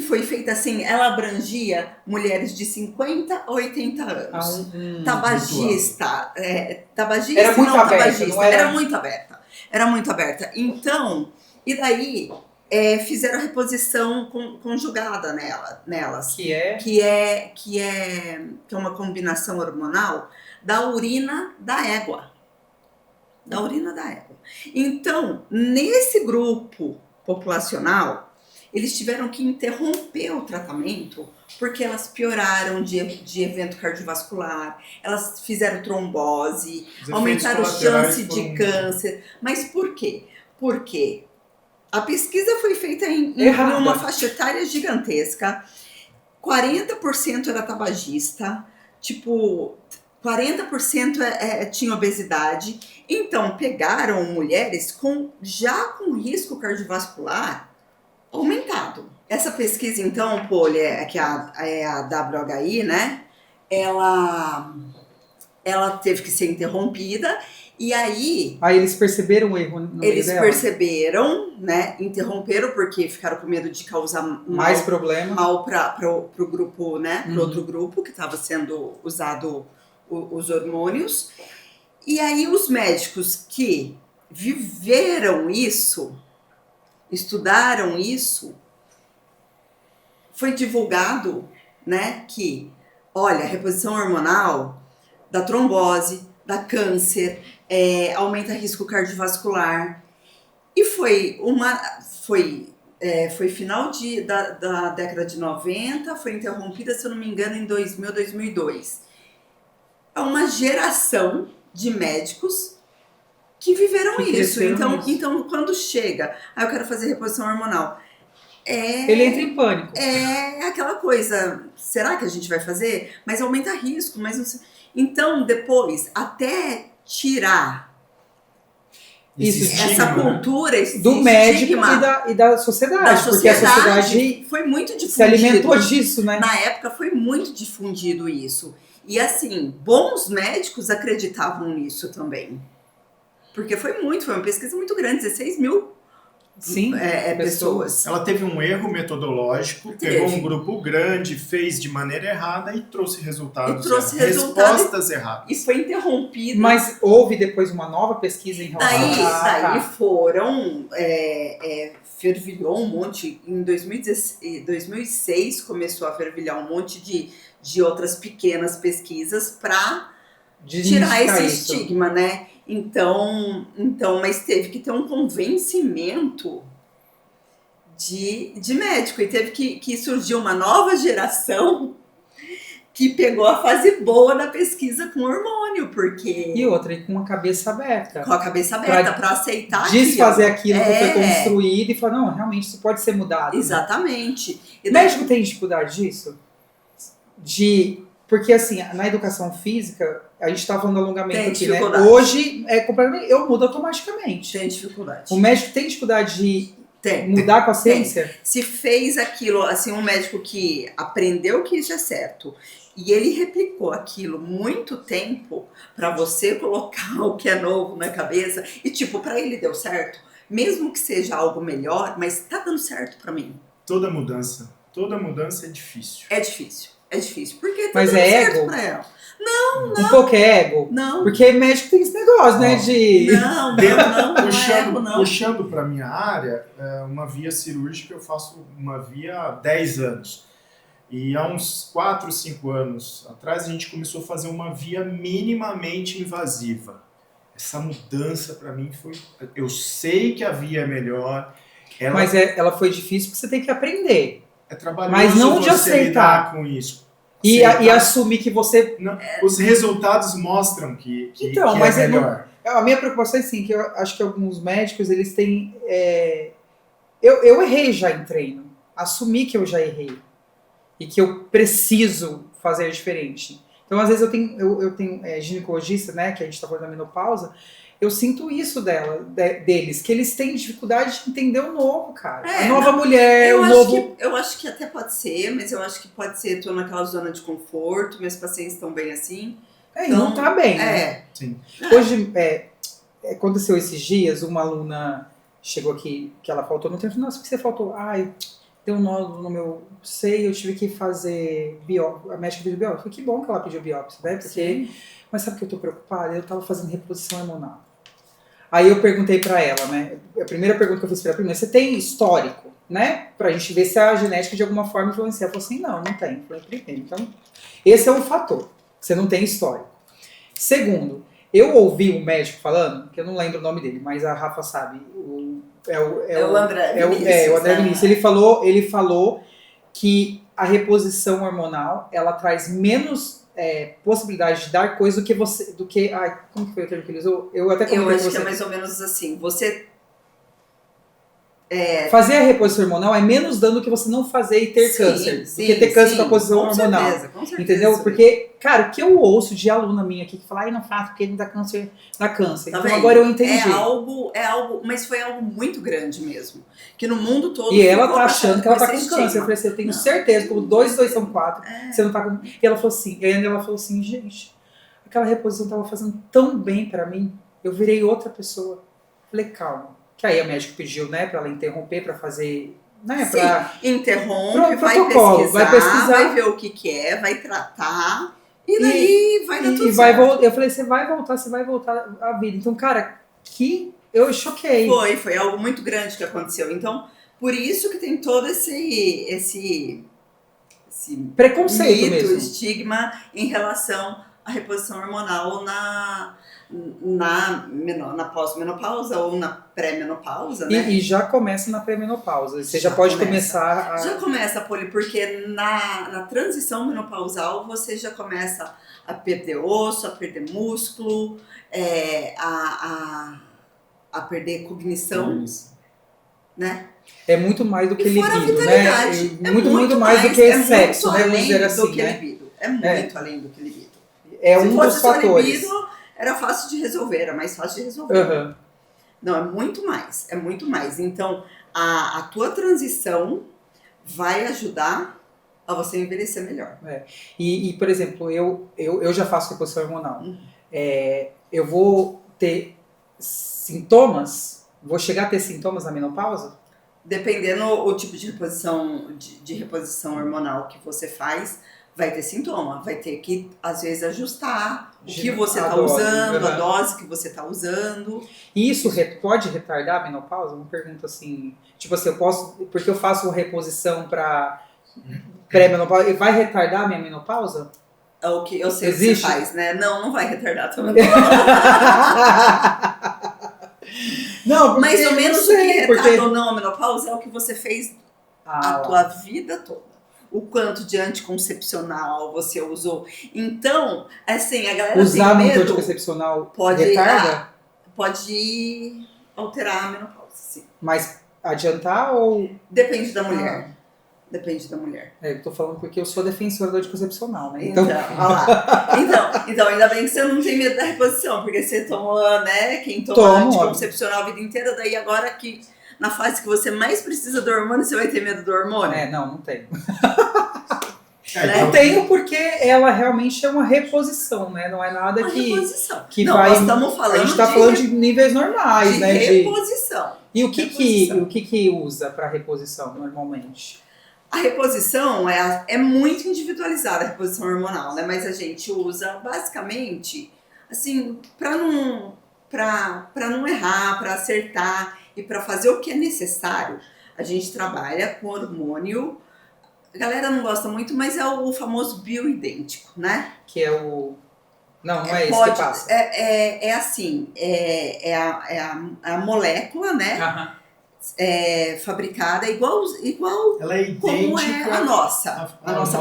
S2: foi feita assim, ela abrangia mulheres de 50 a 80 anos. Tabagista,
S1: era muito aberta, não era
S2: muito aberta. Então, e daí fizeram a reposição conjugada nelas.
S1: Que é
S2: uma combinação hormonal da urina da égua. Então, nesse grupo populacional, eles tiveram que interromper o tratamento porque elas pioraram de evento cardiovascular, elas fizeram trombose, aumentaram a chance de câncer. Mas por quê? Porque a pesquisa foi feita em uma faixa etária gigantesca, 40% era tabagista, 40% tinha obesidade. Então, pegaram mulheres já com risco cardiovascular aumentado. Essa pesquisa, então, Poli, que é a WHI, né? Ela teve que ser interrompida. E aí
S1: eles perceberam o erro no
S2: eles
S1: meio dela?
S2: Perceberam, né? Interromperam porque ficaram com medo de causar
S1: mais problema
S2: para o grupo, né? Para outro grupo que estava sendo usado os hormônios. E aí os médicos que viveram isso, estudaram isso, foi divulgado, né? Que, olha, a reposição hormonal da trombose, da câncer, aumenta risco cardiovascular. E foi final da década de 90, foi interrompida, se eu não me engano, em 2000, 2002. É uma geração de médicos que viveram isso. Então, quando chega, eu quero fazer reposição hormonal.
S1: Ele entra em pânico.
S2: É aquela coisa, será que a gente vai fazer? Mas aumenta risco, mas não sei. Então, depois, até tirar essa cultura, esse
S1: do médico e da sociedade, porque a sociedade
S2: foi muito difundido.
S1: Se alimentou disso, né?
S2: Na época foi muito difundido isso. E assim, bons médicos acreditavam nisso também. Porque foi uma pesquisa muito grande, 16 mil pessoas.
S3: Ela teve um erro metodológico, pegou um grupo grande, fez de maneira errada e trouxe respostas erradas.
S2: E foi interrompido.
S1: Mas houve depois uma nova pesquisa em relação
S2: Daí foram... fervilhou um monte. Em 2006 começou a fervilhar um monte de outras pequenas pesquisas para tirar esse estigma, né? Então, mas teve que ter um convencimento de médico. E teve que surgir uma nova geração que pegou a fase boa da pesquisa com hormônio, porque...
S1: E outra, e com a cabeça aberta.
S2: Com a cabeça aberta, para aceitar
S1: desfazer aquilo que foi construído e falar, não, realmente isso pode ser mudado.
S2: Exatamente.
S1: O médico tem dificuldade disso? Porque assim, na educação física, a gente está falando alongamento aqui, né? Hoje, eu mudo automaticamente.
S2: Tem dificuldade.
S1: O médico tem dificuldade de mudar com a ciência?
S2: Se fez aquilo, assim, um médico que aprendeu que isso é certo e ele replicou aquilo muito tempo para você colocar o que é novo na cabeça e, tipo, para ele deu certo, mesmo que seja algo melhor, mas tá dando certo para mim.
S3: Toda mudança é difícil.
S2: É difícil, porque tá
S1: mas
S2: dando certo
S1: ego?
S2: Pra ela. Não.
S1: Um pouco é ego?
S2: Não.
S1: Porque médico tem esse negócio, né?
S3: Puxando para minha área, uma via cirúrgica, eu faço uma via há 10 anos. E há uns 4, 5 anos atrás, a gente começou a fazer uma via minimamente invasiva. Essa mudança para mim foi... Eu sei que a via é melhor.
S1: Mas ela foi difícil porque você tem que aprender.
S3: É trabalhoso,
S1: mas não de
S3: você
S1: aceitar
S3: lidar com isso.
S1: E assumir que você...
S3: Não, os resultados mostram que
S1: mas
S3: é melhor.
S1: A minha preocupação é assim, que eu acho que alguns médicos, eles têm... Eu errei já em treino. Assumir que eu já errei. E que eu preciso fazer diferente. Então, às vezes, eu tenho ginecologista, né, que a gente está falando da menopausa, eu sinto isso deles, que eles têm dificuldade de entender o novo, cara. A nova mulher,
S2: eu acho que até pode ser, mas eu acho que pode ser, tô naquela zona de conforto, meus pacientes estão bem assim.
S1: Então, não tá bem, né?
S3: Sim.
S1: Hoje, aconteceu esses dias, uma aluna chegou aqui, que ela faltou no tempo, nossa, por que você faltou? Deu um nódulo no meu seio, eu tive que fazer biópsia, a médica pediu biópsia. Que bom que ela pediu biópsia, né? Porque, mas sabe o que eu tô preocupada? Eu tava fazendo reposição hormonal. Aí eu perguntei pra ela, né? A primeira pergunta que eu fiz pra ela, primeiro, você tem histórico, né? Pra gente ver se a genética de alguma forma influencia. Ela falou assim, não tem. Eu falei, primeiro, então, esse é um fator, você não tem histórico. Segundo, eu ouvi um médico falando, que eu não lembro o nome dele, mas a Rafa sabe, o André Vinícius. Ele falou que a reposição hormonal, ela traz menos possibilidade de dar coisa do que como que foi o termo que ele usou? Eu acho que
S2: é mais ou menos assim, você...
S1: fazer a reposição hormonal é menos dano do que você não fazer e ter câncer. Do que ter câncer com a reposição hormonal.
S2: Com certeza.
S1: Entendeu? Porque, cara, o que eu ouço de aluna minha aqui que fala, não faço porque não dá câncer. Dá câncer.
S2: Tá
S1: então
S2: bem?
S1: agora eu entendi.
S2: É algo, mas foi algo muito grande mesmo. Que no mundo todo...
S1: E ela tá achando que ela tá com câncer. Eu falei assim, eu tenho certeza, como 2 e 2 são 4, você não tá com... E ela falou assim, gente, aquela reposição tava fazendo tão bem pra mim, eu virei outra pessoa. Falei, calma. Que aí a médica pediu, né, pra ela interromper, pra fazer... Né,
S2: interrompe, vai pesquisar, vai ver o que é, vai tratar, e daí vai dar tudo certo.
S1: Eu falei, você vai voltar à vida. Então, cara, eu choquei.
S2: Foi algo muito grande que aconteceu. Então, por isso que tem todo esse
S1: preconceito mesmo.
S2: Estigma em relação à reposição hormonal na pós-menopausa ou na pré-menopausa, né?
S1: E já começa na pré-menopausa. Você já pode começar a...
S2: Já começa, Poli, porque na transição menopausal você já começa a perder osso, a perder músculo, a perder cognição, né?
S1: É muito mais do que libido,
S2: né?
S1: Muito mais do que sexo, né? Vamos dizer assim, né?
S2: Libido. É muito além do que libido.
S1: É um dos fatores.
S2: Libido, era fácil de resolver, era mais fácil de resolver. Não, é muito mais, é muito mais. Então, a tua transição vai ajudar a você envelhecer melhor.
S1: E por exemplo, eu já faço reposição hormonal. Eu vou ter sintomas? Vou chegar a ter sintomas na menopausa?
S2: Dependendo o tipo de reposição hormonal que você faz, vai ter sintoma. Vai ter que, às vezes, ajustar o que você está usando, a dose que você está usando.
S1: E isso pode retardar a menopausa? Uma pergunta assim, tipo assim, eu posso, porque eu faço reposição para pré-menopausa, vai retardar a minha menopausa?
S2: É o que eu sei que você faz, né? Não vai retardar a tua menopausa.
S1: Não,
S2: mais ou menos o que retarda ou não a menopausa é o que você fez a tua vida toda. O quanto de anticoncepcional você usou. Então, assim, a galera
S1: usar
S2: tem medo.
S1: Usar anticoncepcional retarda?
S2: Pode alterar a menopausa, sim.
S1: Mas adiantar ou...
S2: Depende da mulher. Depende da mulher.
S1: Eu tô falando porque eu sou defensora do anticoncepcional, né?
S2: Então, olha lá. Então, ainda bem que você não tem medo da reposição, porque você toma, né? Quem toma anticoncepcional a vida inteira, daí agora que na fase que você mais precisa do hormônio, você vai ter medo do hormônio?
S1: Não tenho. Não tenho porque ela realmente é uma reposição, né? Não é nada que
S2: não,
S1: vai...
S2: Nós estamos falando
S1: a gente tá falando de níveis normais, né?
S2: De reposição.
S1: E o que usa para reposição, normalmente?
S2: A reposição é muito individualizada, a reposição hormonal, né? Mas a gente usa basicamente, assim, para não errar, para acertar e para fazer o que é necessário. A gente trabalha com hormônio, a galera não gosta muito, mas é o famoso bioidêntico, né?
S1: Que é o... Não é isso que passa.
S2: É assim, é a molécula, né? Fabricada igual
S3: ela é
S2: como é a nossa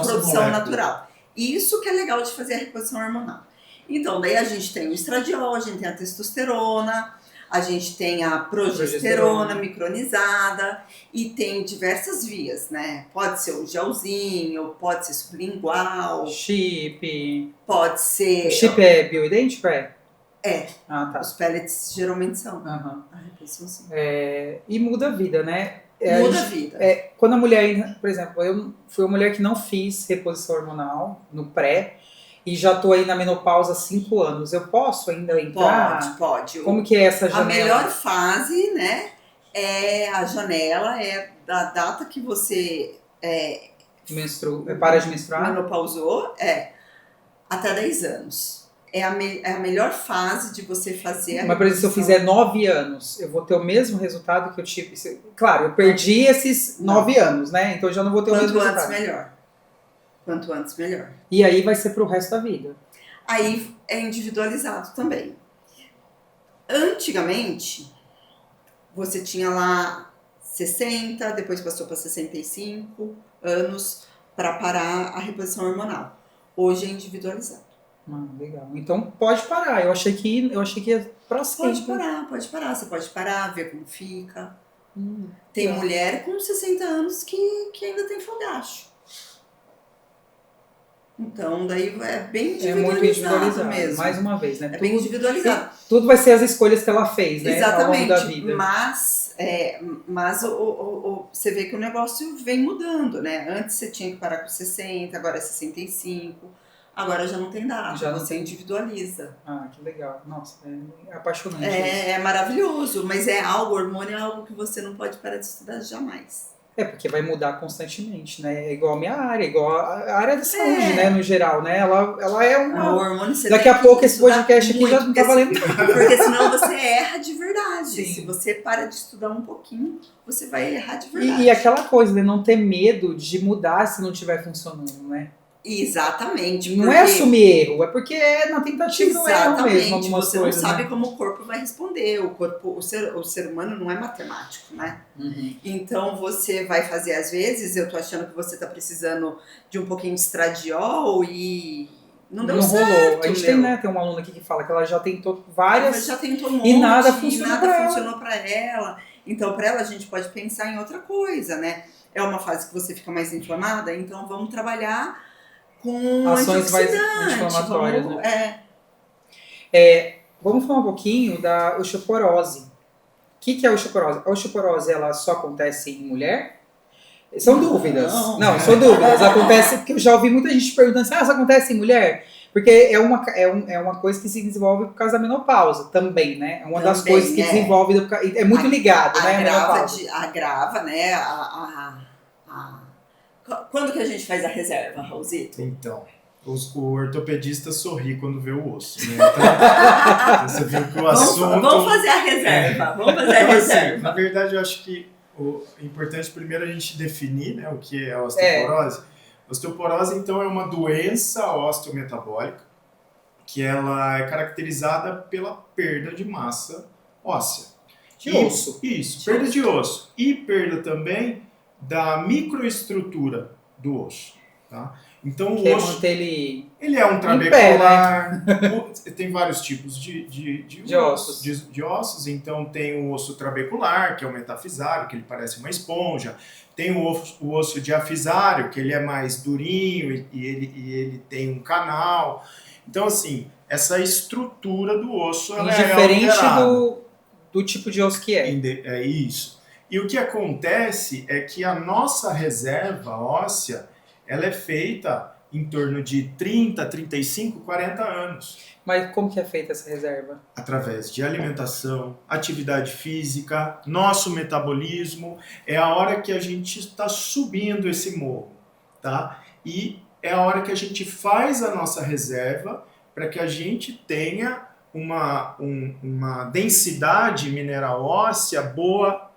S2: produção
S3: molécula.
S2: Natural. Isso que é legal de fazer a reposição hormonal. Então, daí a gente tem o estradiol, a gente tem a testosterona, a gente tem a progesterona micronizada e tem diversas vias, né? Pode ser o gelzinho, pode ser sublingual.
S1: Chip.
S2: Pode ser...
S1: O chip é bioidêntico,
S2: tá. Os pellets geralmente são.
S1: E muda a vida, né?
S2: Muda a vida.
S1: Quando a mulher, por exemplo, eu fui uma mulher que não fiz reposição hormonal no pré e já tô aí na menopausa há 5 anos. Eu posso ainda entrar?
S2: Pode.
S1: Como que é essa janela?
S2: A melhor fase, né, a janela da data que você
S1: para de menstruar?
S2: Menopausou, até 10 anos. É a melhor fase de você fazer a
S1: Mas, por exemplo, se eu fizer 9 anos, eu vou ter o mesmo resultado que eu tive? Claro, eu perdi esses 9 anos, né? Então eu já não vou ter o mesmo resultado.
S2: Quanto antes, melhor.
S1: E aí vai ser pro resto da vida.
S2: Aí é individualizado também. Antigamente, você tinha lá 60, depois passou para 65 anos para parar a reposição hormonal. Hoje é individualizado.
S1: Legal. Então pode parar. Eu achei que ia pra sempre.
S2: Pode parar. Você pode parar, ver como fica. Tem mulher com 60 anos que ainda tem fogacho. Então, daí é bem individualizado,
S1: muito individualizado
S2: mesmo.
S1: Mais uma vez, né?
S2: Bem individualizado.
S1: Tudo vai ser as escolhas que ela fez, né?
S2: Exatamente,
S1: ao longo da vida.
S2: Mas você vê que o negócio vem mudando, né? Antes você tinha que parar com 60, agora é 65. Agora já não tem data, você individualiza.
S1: Que legal. Nossa, é apaixonante.
S2: É maravilhoso, mas o hormônio é algo que você não pode parar de estudar jamais.
S1: Porque vai mudar constantemente, né? É igual a minha área, igual a área da saúde, né? No geral, né? Ela é uma...
S2: O hormônio você
S1: Daqui a pouco esse podcast aqui já não tá valendo.
S2: Porque senão você erra de verdade.
S1: Sim.
S2: Se você para de estudar um pouquinho, você vai errar de verdade.
S1: E aquela coisa de não ter medo de mudar se não estiver funcionando, né?
S2: Exatamente.
S1: Não é assumir erro, é porque é na tentativa do erro mesmo.
S2: Você não sabe como o corpo vai responder. O ser humano não é matemático, né? Então você vai fazer, às vezes, eu tô achando que você tá precisando de um pouquinho de estradiol e não deu certo.
S1: Rolou. A gente tem uma aluna aqui que fala que ela já tentou várias.
S2: Ela já tentou um monte,
S1: e nada funcionou
S2: pra ela. Então, pra ela, a gente pode pensar em outra coisa, né? É uma fase que você fica mais inflamada, então vamos trabalhar com
S1: ações mais anti-inflamatórias,
S2: né?
S1: Vamos falar um pouquinho da osteoporose, que é a osteoporose? A osteoporose, ela só acontece em mulher? São dúvidas. Não, são dúvidas. Acontece, porque eu já ouvi muita gente perguntando assim, isso acontece em mulher? Porque é uma coisa que se desenvolve por causa da menopausa também, né? É uma das coisas que desenvolve, é muito ligado, né?
S2: Agrava, né? Quando que a gente faz a reserva, Raulzito?
S3: Então, o ortopedista sorri quando vê o osso, né? Então, você viu que o assunto...
S2: Vamos fazer a reserva, vamos fazer a reserva.
S3: Assim, na verdade, eu acho que o importante primeiro a gente definir, né, o que é a osteoporose. Osteoporose, então, é uma doença osteometabólica que ela é caracterizada pela perda de massa óssea.
S1: De osso.
S3: Isso, perda de osso. E perda também da microestrutura do osso. Tá? Então, o osso, ele é um trabecular, pé, né? Tem vários tipos de ossos. Então, tem o osso trabecular, que é o metafisário, que ele parece uma esponja. Tem o osso diafisário, que ele é mais durinho e ele tem um canal. Então, assim, essa estrutura do osso ela é
S1: diferente do tipo de osso que é.
S3: É isso. E o que acontece é que a nossa reserva óssea ela é feita em torno de 30, 35, 40 anos.
S1: Mas como que é feita essa reserva?
S3: Através de alimentação, atividade física, nosso metabolismo. É a hora que a gente está subindo esse morro, tá? E é a hora que a gente faz a nossa reserva para que a gente tenha uma densidade mineral óssea boa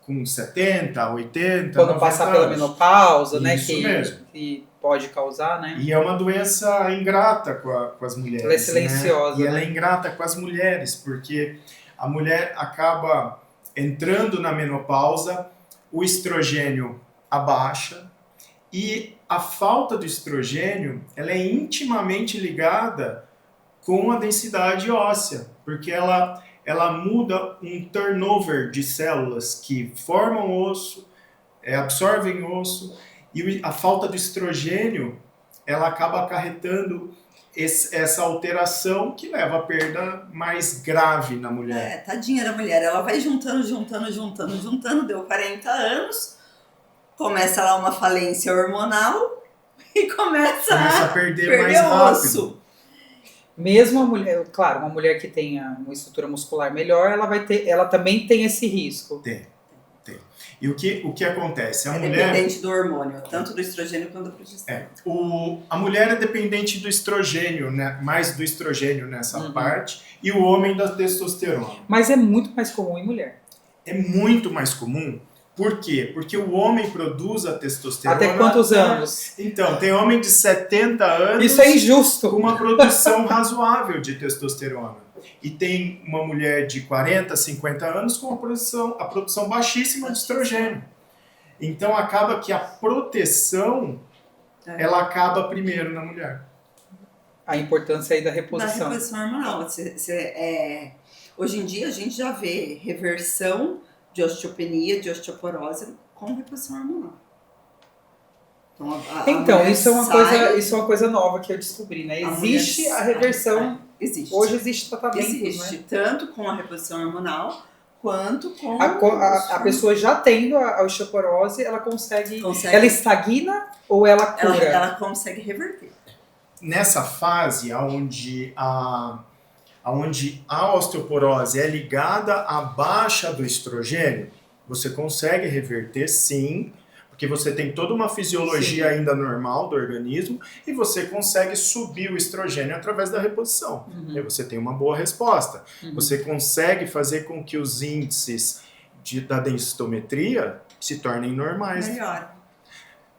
S3: com 70, 80,
S1: quando passar pela menopausa, né?
S3: Isso mesmo.
S1: Que pode causar, né?
S3: E é uma doença ingrata com as mulheres.
S1: Ela é silenciosa.
S3: Né? E ela é ingrata com as mulheres, porque a mulher acaba entrando na menopausa, o estrogênio abaixa, e a falta do estrogênio ela é intimamente ligada com a densidade óssea, porque ela muda um turnover de células que formam osso, absorvem osso, e a falta do estrogênio ela acaba acarretando essa alteração que leva à perda mais grave na mulher.
S2: Tadinha da mulher, ela vai juntando, deu 40 anos, começa lá uma falência hormonal e começa a perder
S3: mais rápido.
S2: osso.
S1: Mesmo a mulher, claro, uma mulher que tenha uma estrutura muscular melhor, ela também tem esse risco.
S3: Tem. E o que acontece?
S2: É dependente do hormônio, tanto do estrogênio quanto do progesterona.
S3: A mulher é dependente do estrogênio, né? Mais do estrogênio nessa parte, e o homem da testosterona.
S1: Mas é muito mais comum em mulher.
S3: É muito mais comum. Por quê? Porque o homem produz a testosterona...
S1: Até quantos anos?
S3: Então, tem homem de 70 anos...
S1: Isso é injusto!
S3: Com uma produção razoável de testosterona. E tem uma mulher de 40, 50 anos com a produção baixíssima de estrogênio. Então, acaba que a proteção, ela acaba primeiro na mulher.
S1: A importância aí da reposição.
S2: Da reposição hormonal. Hoje em dia, a gente já vê reversão de osteopenia, de osteoporose com reposição hormonal.
S1: Então, isso é uma coisa nova que eu descobri, né? Existe a reversão.
S2: Existe.
S1: Hoje existe tratamento.
S2: Existe, né? Tanto com a reposição hormonal quanto com
S1: a pessoa já tendo a osteoporose, ela consegue. Ela estagna ou ela cura?
S2: Ela consegue reverter.
S3: Nessa fase onde a osteoporose é ligada à baixa do estrogênio, você consegue reverter sim, porque você tem toda uma fisiologia ainda normal do organismo e você consegue subir o estrogênio através da reposição. E você tem uma boa resposta. Você consegue fazer com que os índices da densitometria se tornem normais.
S2: Melhor.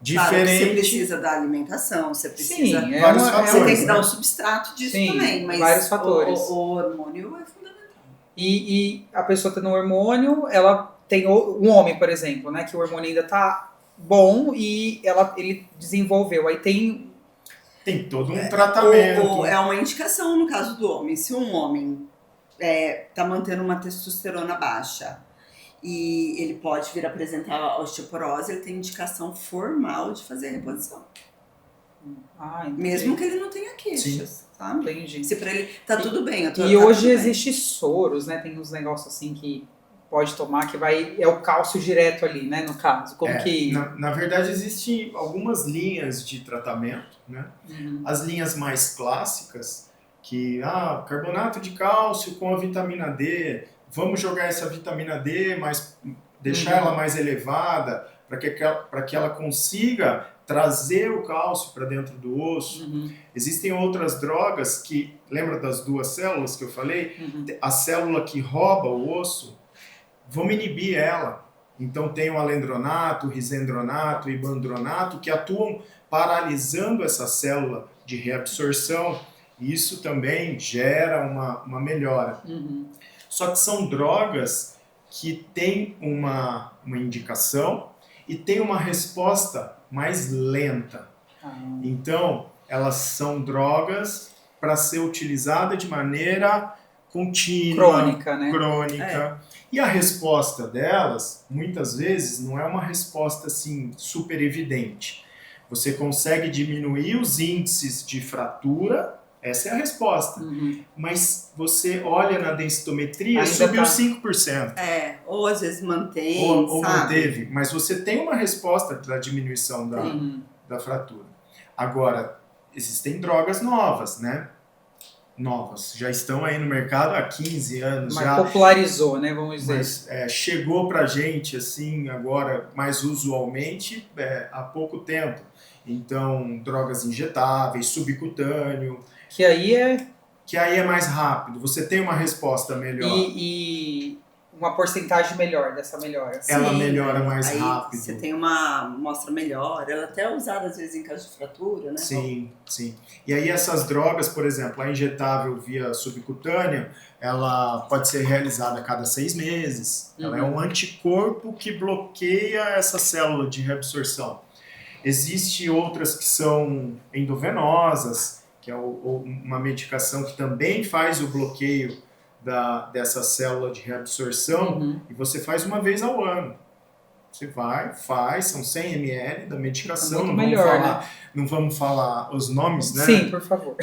S3: Diferente.
S2: Claro, você precisa da alimentação, você precisa...
S1: Sim,
S3: vários fatores,
S2: você tem que dar o substrato disso também, mas
S1: vários fatores.
S2: O hormônio é fundamental.
S1: E a pessoa tendo um hormônio, ela tem um homem, por exemplo, né, que o hormônio ainda está bom e ele desenvolveu. Aí tem
S3: todo um tratamento.
S2: É uma indicação no caso do homem. Se um homem está mantendo uma testosterona baixa e ele pode vir apresentar a osteoporose, ele tem indicação formal de fazer a reposição. Mesmo que ele não tenha queixas, sabe?
S1: Entendi.
S2: Se pra ele tá tudo bem.
S1: E hoje existe soros, né? Tem uns negócios assim que pode tomar, que é o cálcio direto ali, né, no caso? Como que...
S3: Na verdade, existem algumas linhas de tratamento, né? As linhas mais clássicas, que, carbonato de cálcio com a vitamina D, vamos jogar essa vitamina D, mas deixar ela mais elevada, para que ela consiga trazer o cálcio para dentro do osso. Existem outras drogas que, lembra das duas células que eu falei? A célula que rouba o osso, vamos inibir ela. Então tem o alendronato, o risendronato e ibandronato que atuam paralisando essa célula de reabsorção. E isso também gera uma melhora. Só que são drogas que têm uma indicação e tem uma resposta mais lenta. Então, elas são drogas para ser utilizada de maneira contínua,
S1: crônica, né?
S3: Crônica. E a resposta delas, muitas vezes, não é uma resposta assim super evidente. Você consegue diminuir os índices de fratura, essa é a resposta. Mas você olha na densitometria, subiu 5%.
S2: Ou às vezes mantém,
S3: ou manteve. Mas você tem uma resposta da diminuição da fratura. Agora, existem drogas novas, né? Novas. Já estão aí no mercado há 15 anos.
S1: Mas popularizou, né? Vamos dizer.
S3: Mas chegou pra gente, assim, agora, mais usualmente, há pouco tempo. Então, drogas injetáveis, subcutâneo.
S1: Que aí é
S3: mais rápido. Você tem uma resposta melhor.
S1: E uma porcentagem melhor dessa melhora.
S3: Ela melhora mais rápido.
S2: Você tem uma amostra melhor. Ela até é usada, às vezes, em caso de fratura, né?
S3: Sim. E aí essas drogas, por exemplo, a injetável via subcutânea, ela pode ser realizada a cada 6 meses. Ela é um anticorpo que bloqueia essa célula de reabsorção. Existem outras que são endovenosas, que é uma medicação que também faz o bloqueio dessa célula de reabsorção, e você faz uma vez ao ano. Você faz, são 100 ml da medicação, não vamos falar os nomes, né?
S1: Sim, por favor.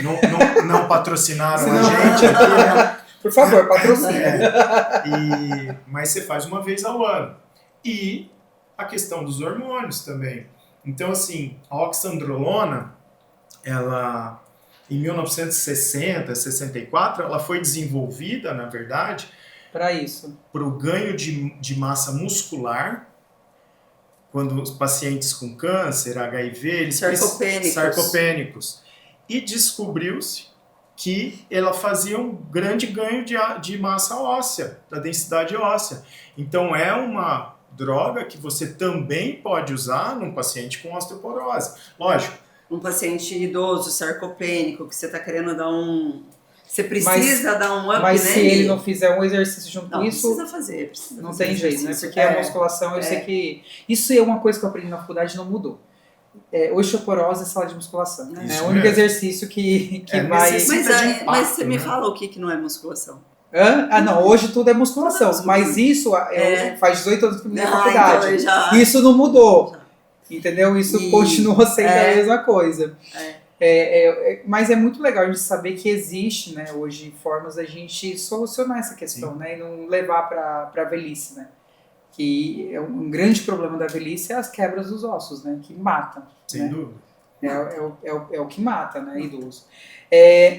S3: Não patrocinaram a gente aqui, né?
S1: Por favor, patrocina.
S3: Mas você faz uma vez ao ano. E a questão dos hormônios também. Então, assim, a oxandrolona, ela, em 1960, 64, ela foi desenvolvida, na verdade,
S1: para isso.
S3: Para o ganho de massa muscular, quando os pacientes com câncer, HIV, eles sarcopênicos. E descobriu-se que ela fazia um grande ganho de massa óssea, da densidade óssea. Então, é uma droga que você também pode usar num paciente com osteoporose. Lógico.
S2: Um paciente idoso, sarcopênico, que você está querendo dar Você precisa dar um up,
S1: mas se ele não fizer um exercício junto com isso...
S2: Precisa fazer.
S1: Não tem jeito, né? Porque a musculação, eu sei que... Isso é uma coisa que eu aprendi na faculdade e não mudou. Osteoporose é sala de musculação. É o único exercício que vai...
S2: Mas você me fala o que não é musculação.
S1: Não, hoje tudo é musculação. Mas isso faz 18 anos que eu me na faculdade. Então isso não mudou. Entendeu? Isso continua sendo a mesma coisa. Mas é muito legal a gente saber que existe, né, hoje formas da gente solucionar essa questão, né, e não levar para a velhice, né, que é um grande problema da velhice é as quebras dos ossos, né, que matam.
S3: Sem dúvida.
S1: É o que mata, né, idoso.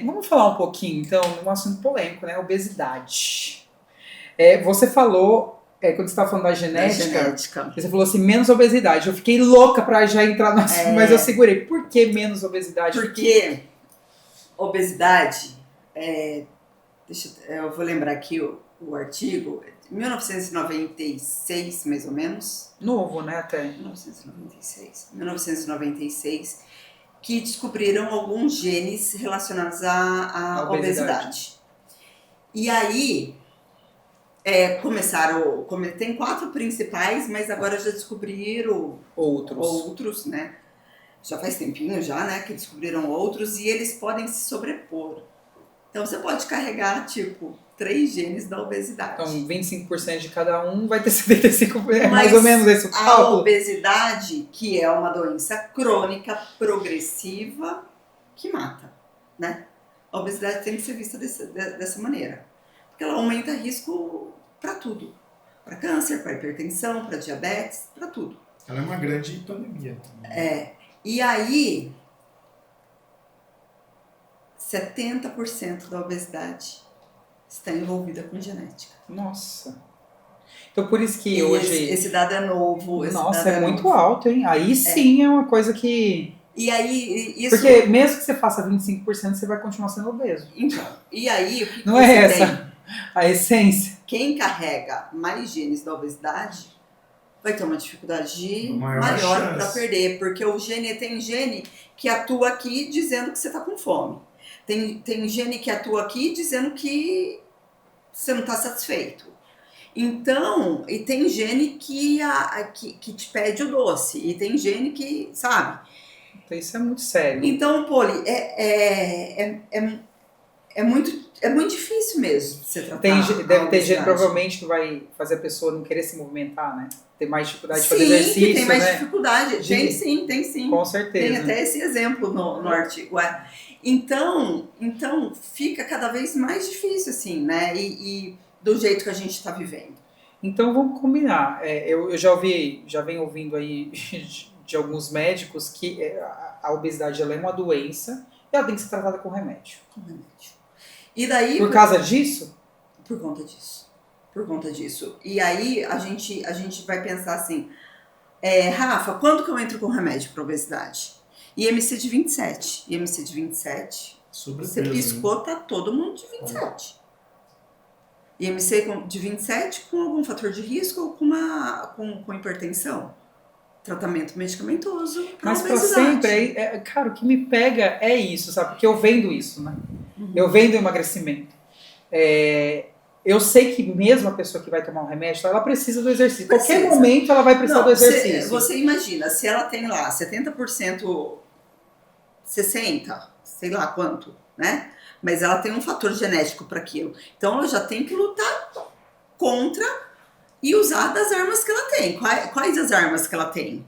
S1: Vamos falar um pouquinho, então, de um assunto polêmico, né, obesidade. Você falou... quando você estava falando da genética, você falou assim, menos obesidade. Eu fiquei louca pra já entrar no assunto, mas eu segurei. Por que menos obesidade?
S2: Porque obesidade, eu vou lembrar aqui o artigo, 1996, mais ou menos.
S1: Novo, né, até.
S2: 1996, que descobriram alguns genes relacionados à obesidade. E aí... tem 4 principais, mas agora já descobriram outros, né? Já faz tempinho né, que descobriram outros e eles podem se sobrepor. Então você pode carregar, 3 genes da obesidade.
S1: Então 25% de cada um vai ter 75%, mais ou menos esse o cálculo.
S2: A obesidade, que é uma doença crônica, progressiva, que mata, né? A obesidade tem que ser vista dessa maneira. Porque ela aumenta risco para tudo. para câncer, para hipertensão, para diabetes, para tudo.
S3: Ela é uma grande pandemia também.
S2: E aí, 70% da obesidade está envolvida com genética.
S1: Nossa. Então por isso que
S2: E
S1: hoje...
S2: Esse dado é novo.
S1: Nossa, é muito alto, hein? Aí sim é uma coisa que...
S2: E aí, isso...
S1: Porque mesmo que você faça 25%, você vai continuar sendo obeso.
S2: Então, e aí, o que
S1: Não
S2: você
S1: é essa
S2: tem?
S1: a essência.
S2: Quem carrega mais genes da obesidade vai ter uma dificuldade
S3: Maior
S2: maior para
S3: chance.
S2: perder, porque tem gene que atua aqui dizendo que você está com fome. Tem gene que atua aqui dizendo que você não está satisfeito. Então, e tem gene que te pede o doce, e tem gene que, sabe?
S1: Então isso é muito sério.
S2: Então, Poli, é muito difícil mesmo você tratar.
S1: Deve ter gente provavelmente que vai fazer a pessoa não querer se movimentar, né? Ter mais dificuldade de fazer
S2: Sim,
S1: exercício,
S2: que tem mais
S1: né?
S2: dificuldade. Tem sim.
S1: Com certeza.
S2: Tem até esse exemplo no artigo. Então, fica cada vez mais difícil, assim, né? E do jeito que a gente está vivendo.
S1: Então vamos combinar. Eu já venho ouvindo aí de alguns médicos que a obesidade ela é uma doença e ela tem que ser tratada com remédio.
S2: Com remédio. E daí...
S1: Por causa disso?
S2: Por conta disso. Por conta disso. E aí a gente vai pensar assim, Rafa, quando que eu entro com remédio para obesidade? IMC de 27. IMC de 27, você piscou, tá todo mundo de 27. IMC de 27 com algum fator de risco ou com hipertensão. Tratamento medicamentoso pra
S1: Mas para
S2: obesidade.
S1: sempre, cara, o que me pega é isso, sabe? Porque eu vendo isso, né? Eu vendo emagrecimento. Eu sei que mesmo a pessoa que vai tomar um remédio, ela precisa do exercício. Em qualquer momento ela vai precisar do exercício.
S2: Você imagina, se ela tem lá 70%, 60%, sei lá quanto, né? Mas ela tem um fator genético para aquilo. Então ela já tem que lutar contra e usar das armas que ela tem. Quais as armas que ela tem?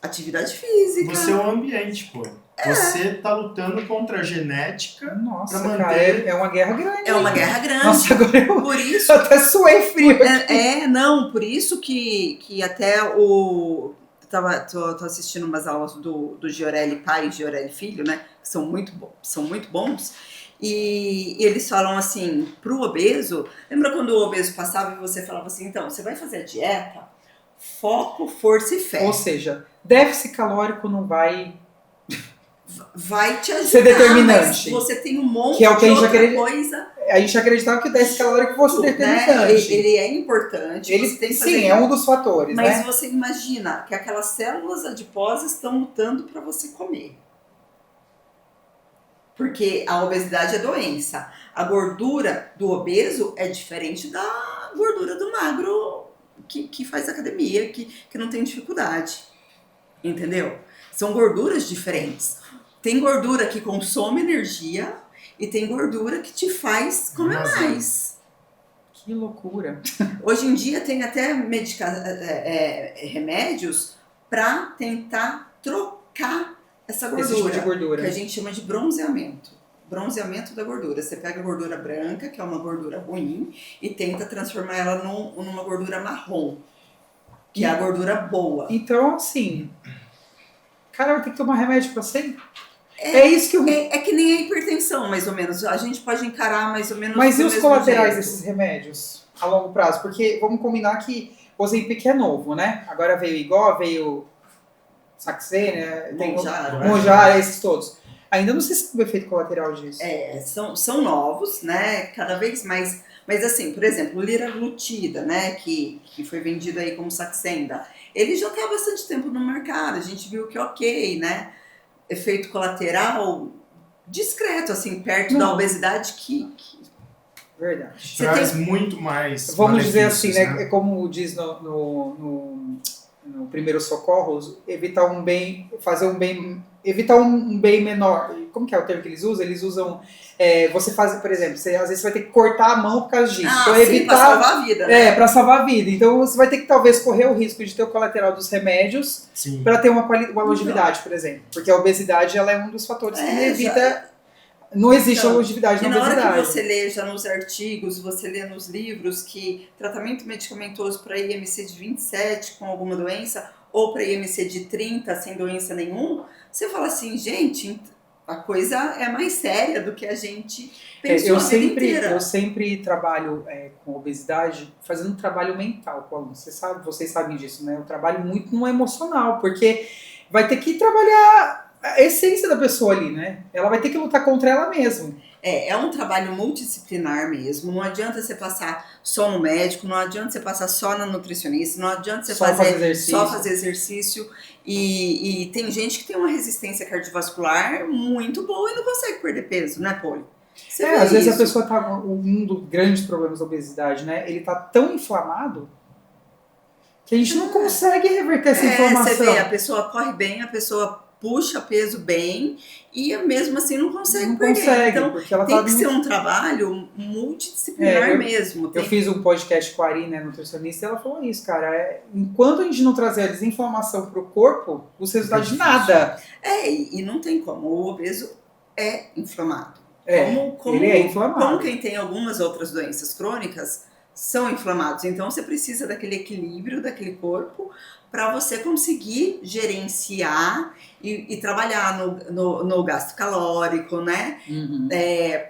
S2: Atividade física.
S3: Você é o ambiente, pô. Você tá lutando contra a genética.
S1: Nossa,
S3: pra manter...
S1: cara, é uma guerra grande.
S2: É uma guerra grande.
S1: Nossa, agora
S2: por isso,
S1: eu até suei frio.
S2: Por isso que até tô assistindo umas aulas do Giorelli pai e Giorelli filho, né? Que são muito bons. E eles falam assim, pro obeso, lembra quando o obeso passava e você falava assim, então, você vai fazer a dieta, foco, força e fé.
S1: Ou seja, déficit calórico não vai
S2: te ajudar,
S1: ser determinante.
S2: Mas você tem um monte
S1: que é o que
S2: de outra coisa.
S1: A gente acreditava que o déficit calórico fosse determinante.
S2: Né? Ele é importante.
S1: Sim, é um dos fatores,
S2: mas
S1: né?
S2: você imagina que aquelas células adiposas estão lutando para você comer. Porque a obesidade é doença. A gordura do obeso é diferente da gordura do magro que faz academia, que não tem dificuldade. Entendeu? São gorduras diferentes. Tem gordura que consome energia e tem gordura que te faz comer mais.
S1: Que loucura.
S2: Hoje em dia tem até remédios para tentar trocar essa gordura,
S1: esse tipo de gordura,
S2: que a gente chama de bronzeamento. Bronzeamento da gordura. Você pega a gordura branca, que é uma gordura ruim, e tenta transformar ela numa gordura marrom, que é a gordura boa.
S1: Então, assim, cara, vai ter que tomar remédio pra sempre? Isso que eu...
S2: É que nem a hipertensão, mais ou menos. A gente pode encarar mais ou menos.
S1: Mas e os colaterais
S2: jeito.
S1: desses remédios a longo prazo? Porque vamos combinar que o Ozempic é novo, né? Agora veio Igor, veio Saxena, tem Mounjaro, esses todos. Ainda não sei se tem o efeito colateral disso.
S2: São novos, né? Cada vez mais. Mas assim, por exemplo, o liraglutida, né? Que foi vendido aí como Saxenda, ele já está há bastante tempo no mercado. A gente viu que ok, né? Efeito colateral discreto, assim, perto da obesidade que...
S1: Verdade.
S3: Traz muito mais.
S1: Vamos dizer assim, né? Como diz no primeiro socorros, evitar um bem menor. Como que é o termo que eles usam? Eles usam, você faz, por exemplo, às vezes você vai ter que cortar a mão por causa disso. Então, evitar,
S2: pra salvar a vida, né?
S1: Pra salvar a vida. Então você vai ter que talvez correr o risco de ter o colateral dos remédios para ter uma longevidade, por exemplo. Porque a obesidade ela é um dos fatores que evita Não existe
S2: Então,
S1: longevidade
S2: e
S1: na
S2: na hora
S1: obesidade.
S2: que você lê já nos artigos, você lê nos livros que tratamento medicamentoso para IMC de 27 com alguma doença ou para IMC de 30 sem doença nenhuma, você fala assim, gente, a coisa é mais séria do que a gente pensou a vida inteira.
S1: Eu sempre trabalho com obesidade fazendo um trabalho mental com alunos. Vocês sabem disso, né? Eu trabalho muito no emocional, porque vai ter que trabalhar a essência da pessoa ali, né? Ela vai ter que lutar contra ela mesma.
S2: É um trabalho multidisciplinar mesmo. Não adianta você passar só no médico, não adianta você passar só na nutricionista, não adianta você só fazer exercício. E tem gente que tem uma resistência cardiovascular muito boa e não consegue perder peso, né, Poli?
S1: Às vezes a pessoa tá. Um dos grandes problemas da obesidade, né? Ele tá tão inflamado que a gente não consegue reverter essa inflamação.
S2: Você vê, a pessoa corre bem, a pessoa puxa peso bem e mesmo assim não consegue perder. Então
S1: porque ela
S2: tem que ser um trabalho multidisciplinar mesmo.
S1: Eu fiz um podcast com a Ari, né, nutricionista, e ela falou isso, cara. Enquanto a gente não trazer a desinflamação pro corpo, os resultados de nada.
S2: E não tem como. O obeso é inflamado.
S1: Ele é inflamado.
S2: Como quem tem algumas outras doenças crônicas são inflamados. Então você precisa daquele equilíbrio daquele corpo para você conseguir gerenciar e trabalhar no gasto calórico, né?
S1: Uhum.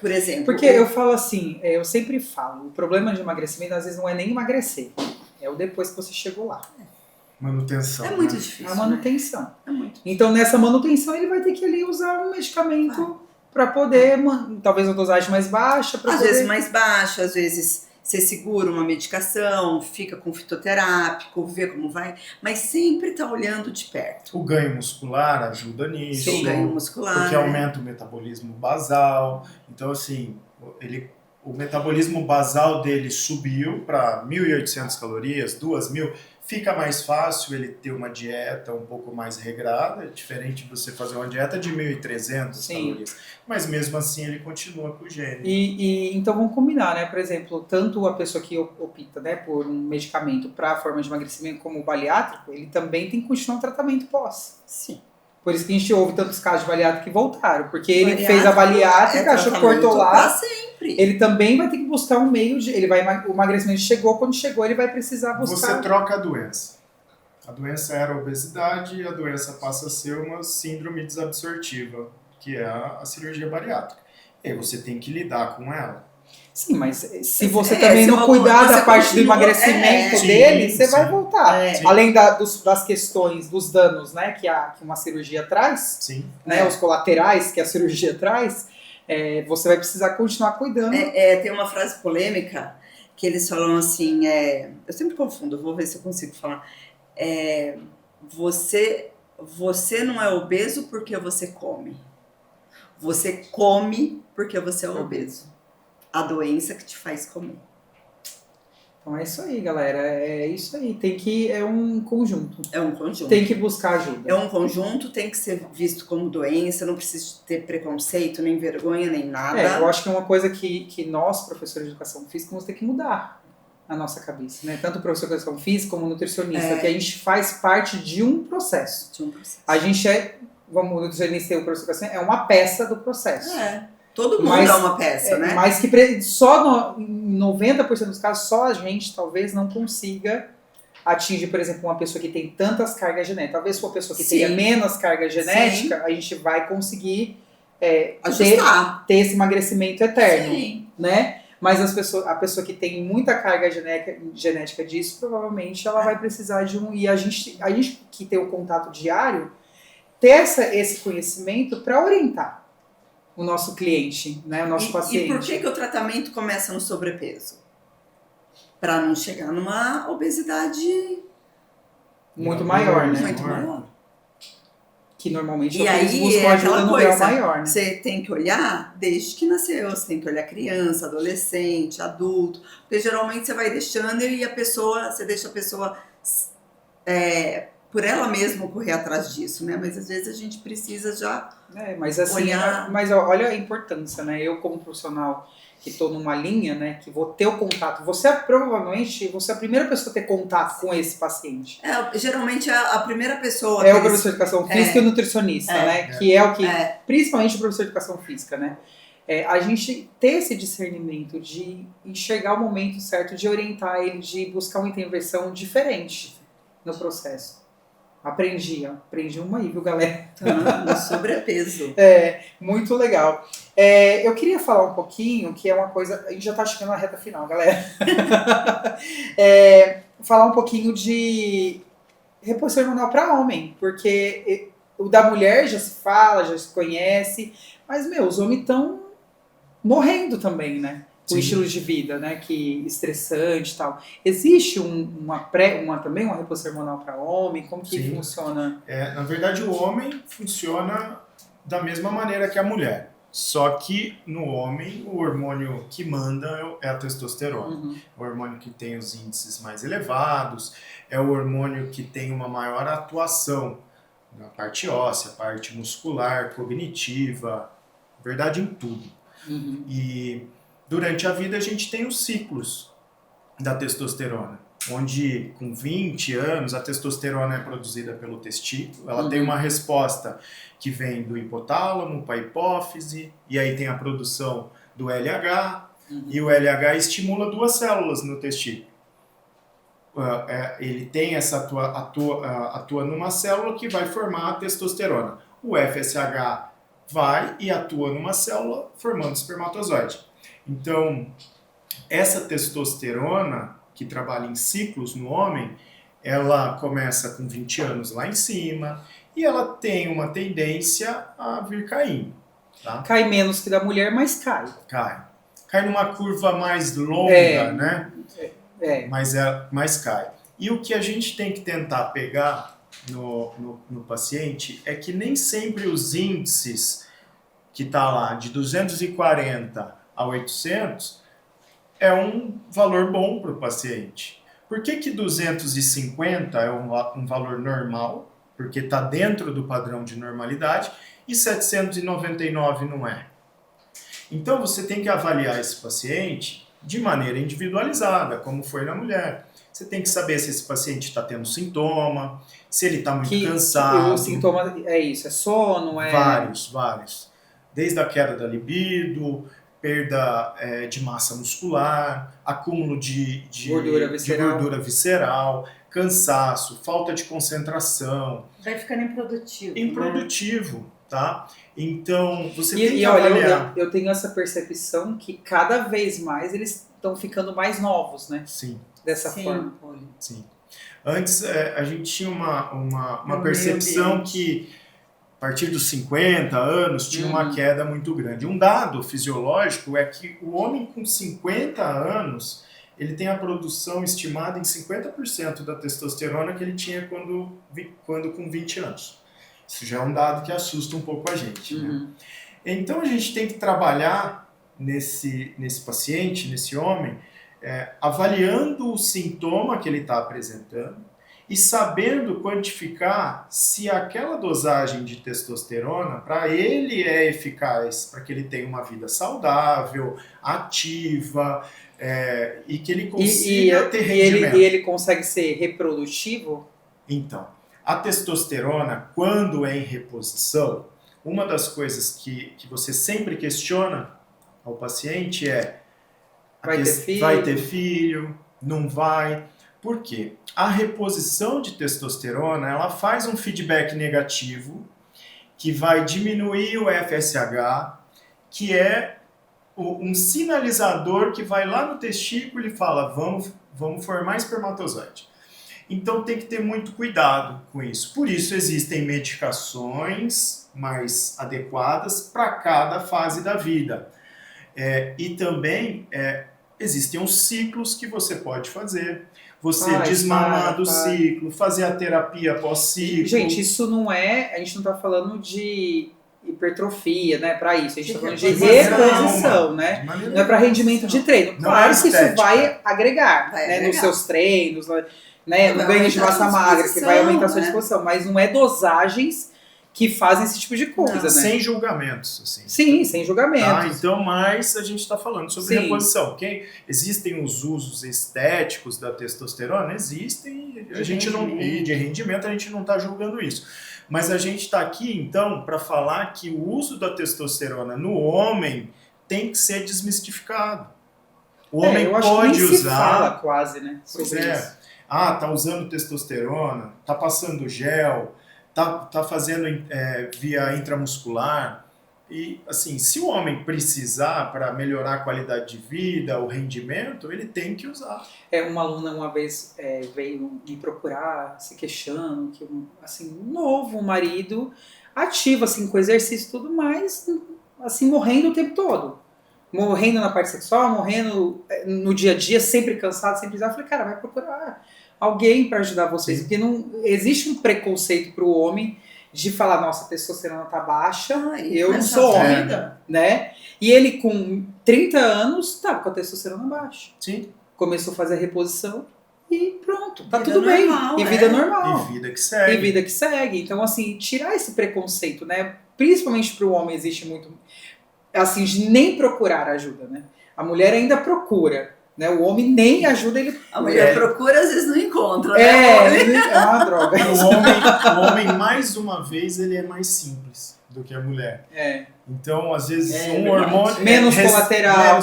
S2: Por exemplo...
S1: Porque eu falo assim, eu sempre falo, o problema de emagrecimento às vezes não é nem emagrecer, é o depois que você chegou lá.
S3: Manutenção.
S2: É muito difícil.
S1: A manutenção.
S2: Né? É muito difícil.
S1: Então nessa manutenção ele vai ter que ali usar um medicamento para poder, talvez a dosagem mais baixa.
S2: Às vezes mais baixa, às vezes... Você segura uma medicação, fica com fitoterápico, vê como vai, mas sempre tá olhando de perto.
S3: O ganho muscular ajuda nisso.
S2: Sim, o ganho muscular.
S3: Porque aumenta o metabolismo basal. Então, assim, o metabolismo basal dele subiu para 1.800 calorias, 2.000. Fica mais fácil ele ter uma dieta um pouco mais regrada, é diferente de você fazer uma dieta de 1.300 calorias. Mas mesmo assim ele continua com o gênio.
S1: Então vamos combinar, né? Por exemplo, tanto a pessoa que opta, né, por um medicamento para a forma de emagrecimento como o bariátrico, ele também tem que continuar um tratamento pós.
S2: Sim.
S1: Por isso que a gente ouve tantos casos de bariátrico que voltaram, porque ele fez a bariátrica, achou que cortou lá. Ele também vai ter que buscar um meio de... o emagrecimento chegou, quando chegou ele vai precisar buscar...
S3: Você troca a doença. A doença era a obesidade e a doença passa a ser uma síndrome desabsortiva, que é a cirurgia bariátrica. E aí você tem que lidar com ela.
S1: Sim, mas se você também não cuidar da parte do emagrecimento dele, você vai voltar. Além das questões, dos danos, né, que uma cirurgia traz, né, os colaterais que a cirurgia traz, você vai precisar continuar cuidando.
S2: Tem uma frase polêmica que eles falam assim, eu sempre confundo, vou ver se eu consigo falar. Você não é obeso porque você come. Você come porque você é obeso. A doença que te faz comer.
S1: Então é isso aí, galera. É isso aí. É um conjunto.
S2: É um conjunto.
S1: Tem que buscar ajuda.
S2: É um conjunto, tem que ser visto como doença, não precisa ter preconceito, nem vergonha, nem nada.
S1: Eu acho que é uma coisa que nós, professores de educação física, vamos ter que mudar na nossa cabeça, né? Tanto o professor de educação física como o nutricionista, que a gente faz parte de um processo. A gente o nutricionista e o professor de educação é uma peça do processo.
S2: Todo mundo é uma peça, né?
S1: Mas que só em 90% dos casos, só a gente talvez não consiga atingir, por exemplo, uma pessoa que tem tantas cargas genéticas. Talvez uma pessoa que tenha menos carga genética, a gente vai conseguir ter esse emagrecimento eterno, né? Mas a pessoa que tem muita carga genética disso, provavelmente ela vai precisar de um... E a gente que tem o contato diário, ter esse conhecimento para orientar o nosso cliente, né, o nosso paciente.
S2: E por que o tratamento começa no sobrepeso? Para não chegar numa obesidade
S1: muito maior, né?
S2: Muito maior.
S1: Que normalmente
S2: e aí
S1: buscam ajuda no grau maior, né?
S2: Você tem que olhar desde que nasceu, você tem que olhar criança, adolescente, adulto, porque geralmente você vai deixando e você deixa a pessoa por ela mesma correr atrás disso, né? Mas às vezes a gente precisa já
S1: mas assim, olhar... Mas olha a importância, né? Eu como profissional que estou numa linha, né? Que vou ter o contato. Provavelmente, você é a primeira pessoa a ter contato com esse paciente.
S2: Geralmente a primeira pessoa...
S1: o professor de educação física e o nutricionista, né? Que é o que... Principalmente o professor de educação física, né? a gente ter esse discernimento de enxergar o momento certo, de orientar ele, de buscar uma intervenção diferente no processo. Aprendi uma aí, viu, galera?
S2: No sobrepeso.
S1: Muito legal. Eu queria falar um pouquinho, que é uma coisa, a gente já tá chegando na reta final, galera. Falar um pouquinho de reposição hormonal para homem, porque o da mulher já se fala, já se conhece, mas, os homens estão morrendo também, né? Com
S3: Sim.
S1: estilos de vida, né? Que estressante e tal. Existe também uma reposição hormonal para homem? Como que
S3: Sim.
S1: funciona?
S3: Na verdade, o homem funciona da mesma maneira que a mulher. Só que no homem, o hormônio que manda é a testosterona.
S1: Uhum.
S3: É o hormônio que tem os índices mais elevados, é o hormônio que tem uma maior atuação na parte óssea, parte muscular, cognitiva, na verdade em tudo.
S1: Uhum.
S3: E durante a vida a gente tem os ciclos da testosterona, onde com 20 anos a testosterona é produzida pelo testículo, ela tem uma resposta que vem do hipotálamo para a hipófise, e aí tem a produção do LH, e o LH estimula duas células no testículo. Ele tem atua numa célula que vai formar a testosterona. O FSH vai e atua numa célula formando espermatozoide. Então, essa testosterona, que trabalha em ciclos no homem, ela começa com 20 anos lá em cima e ela tem uma tendência a vir caindo. Tá?
S1: Cai menos que da mulher, mas cai.
S3: Cai numa curva mais longa, né? Mas cai. E o que a gente tem que tentar pegar no paciente é que nem sempre os índices que está lá de 240 a 800 é um valor bom para o paciente. Por que 250 é um valor normal? Porque está dentro do padrão de normalidade e 799 não é. Então você tem que avaliar esse paciente de maneira individualizada, como foi na mulher. Você tem que saber se esse paciente está tendo sintoma, se ele está muito cansado.
S1: O sintoma é isso, é sono,
S3: Vários. Desde a queda da libido, perda de massa muscular, acúmulo de gordura visceral, cansaço, falta de concentração.
S2: Vai ficando improdutivo.
S3: Improdutivo, né? Tá? Então, você tem que
S1: avaliar. Olha, eu tenho essa percepção que cada vez mais eles estão ficando mais novos, né?
S3: Sim.
S1: Dessa forma.
S3: Sim. Antes, a gente tinha uma percepção que a partir dos 50 anos tinha uma queda muito grande. Um dado fisiológico é que o homem com 50 anos, ele tem a produção estimada em 50% da testosterona que ele tinha quando com 20 anos. Isso já é um dado que assusta um pouco a gente. Né? Então a gente tem que trabalhar nesse paciente, nesse homem, avaliando o sintoma que ele está apresentando, e sabendo quantificar se aquela dosagem de testosterona para ele é eficaz, para que ele tenha uma vida saudável, ativa, e que ele consiga ter rendimento.
S1: E ele consegue ser reprodutivo?
S3: Então, a testosterona, quando é em reposição, uma das coisas que você sempre questiona ao paciente é: vai ter filho? Não vai? Por quê? A reposição de testosterona, ela faz um feedback negativo que vai diminuir o FSH, que é um sinalizador que vai lá no testículo e fala: vamos formar espermatozoide. Então tem que ter muito cuidado com isso. Por isso existem medicações mais adequadas para cada fase da vida. E também existem os ciclos que você pode fazer. Você desmamar do ciclo, fazer a terapia pós-ciclo.
S1: Gente, isso não é... A gente não está falando de hipertrofia, né? Para isso. A gente está falando de reposição, né? Não é para rendimento de treino. Claro que isso vai agregar, né? Nos seus treinos, né? No ganho de massa magra, que vai aumentar a sua disposição. Mas não é dosagens que fazem esse tipo de coisa, né?
S3: Sem julgamentos, assim.
S1: Sim, sem julgamentos.
S3: Então, mas a gente está falando sobre reposição. Existem os usos estéticos da testosterona? Existem. De rendimento, a gente não está julgando isso. Mas a gente está aqui, então, para falar que o uso da testosterona no homem tem que ser desmistificado. O homem
S1: eu acho
S3: pode
S1: que nem
S3: usar.
S1: se fala quase, né? Sobre isso.
S3: Tá usando testosterona, tá passando gel, tá fazendo via intramuscular. E, assim, se o homem precisar para melhorar a qualidade de vida, o rendimento, ele tem que usar.
S1: Uma aluna uma vez veio me procurar, se queixando, que assim, um novo marido, ativo, assim, com exercício e tudo mais, assim, morrendo o tempo todo. Morrendo na parte sexual, morrendo no dia a dia, sempre cansado, sempre precisar. Eu falei, cara, vai procurar alguém para ajudar vocês, porque não existe um preconceito para o homem de falar, nossa, a testosterona tá baixa, eu não sou homem, né? E ele com 30 anos tava com a testosterona baixa.
S3: Sim.
S1: Começou a fazer a reposição e pronto, tá
S2: vida
S1: tudo
S2: normal,
S1: bem. E vida normal.
S3: E vida que segue.
S1: E vida que segue. Então, assim, tirar esse preconceito, né? Principalmente pro homem existe muito, assim, de nem procurar ajuda, né? A mulher ainda procura, né? O homem nem ajuda ele.
S2: A mulher procura, às vezes não encontra, né?
S1: É uma droga.
S3: O homem, mais uma vez, ele é mais simples do que a mulher. Então, às vezes, hormônio...
S1: Menos colateral,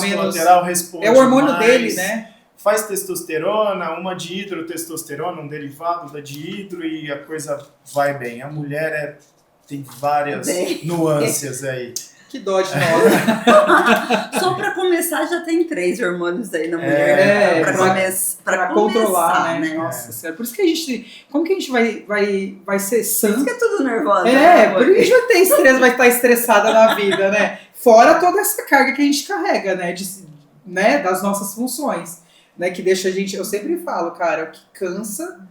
S3: responde
S1: é o hormônio
S3: mais,
S1: dele, né?
S3: Faz testosterona, uma dihidrotestosterona, um derivado da dihidro e a coisa vai bem. A mulher tem várias nuances aí.
S1: Que dó de nós.
S2: Só para começar, já tem 3 hormônios aí na mulher. Para
S1: controlar, né? Nossa Senhora. Por isso que a gente... Como que a gente vai ser sã?
S2: Por isso que é tudo nervosa.
S1: Por isso que a gente vai ter estresse, vai estar estressada na vida, né? Fora toda essa carga que a gente carrega, né? Das nossas funções. Né? Que deixa a gente... Eu sempre falo, cara, o que cansa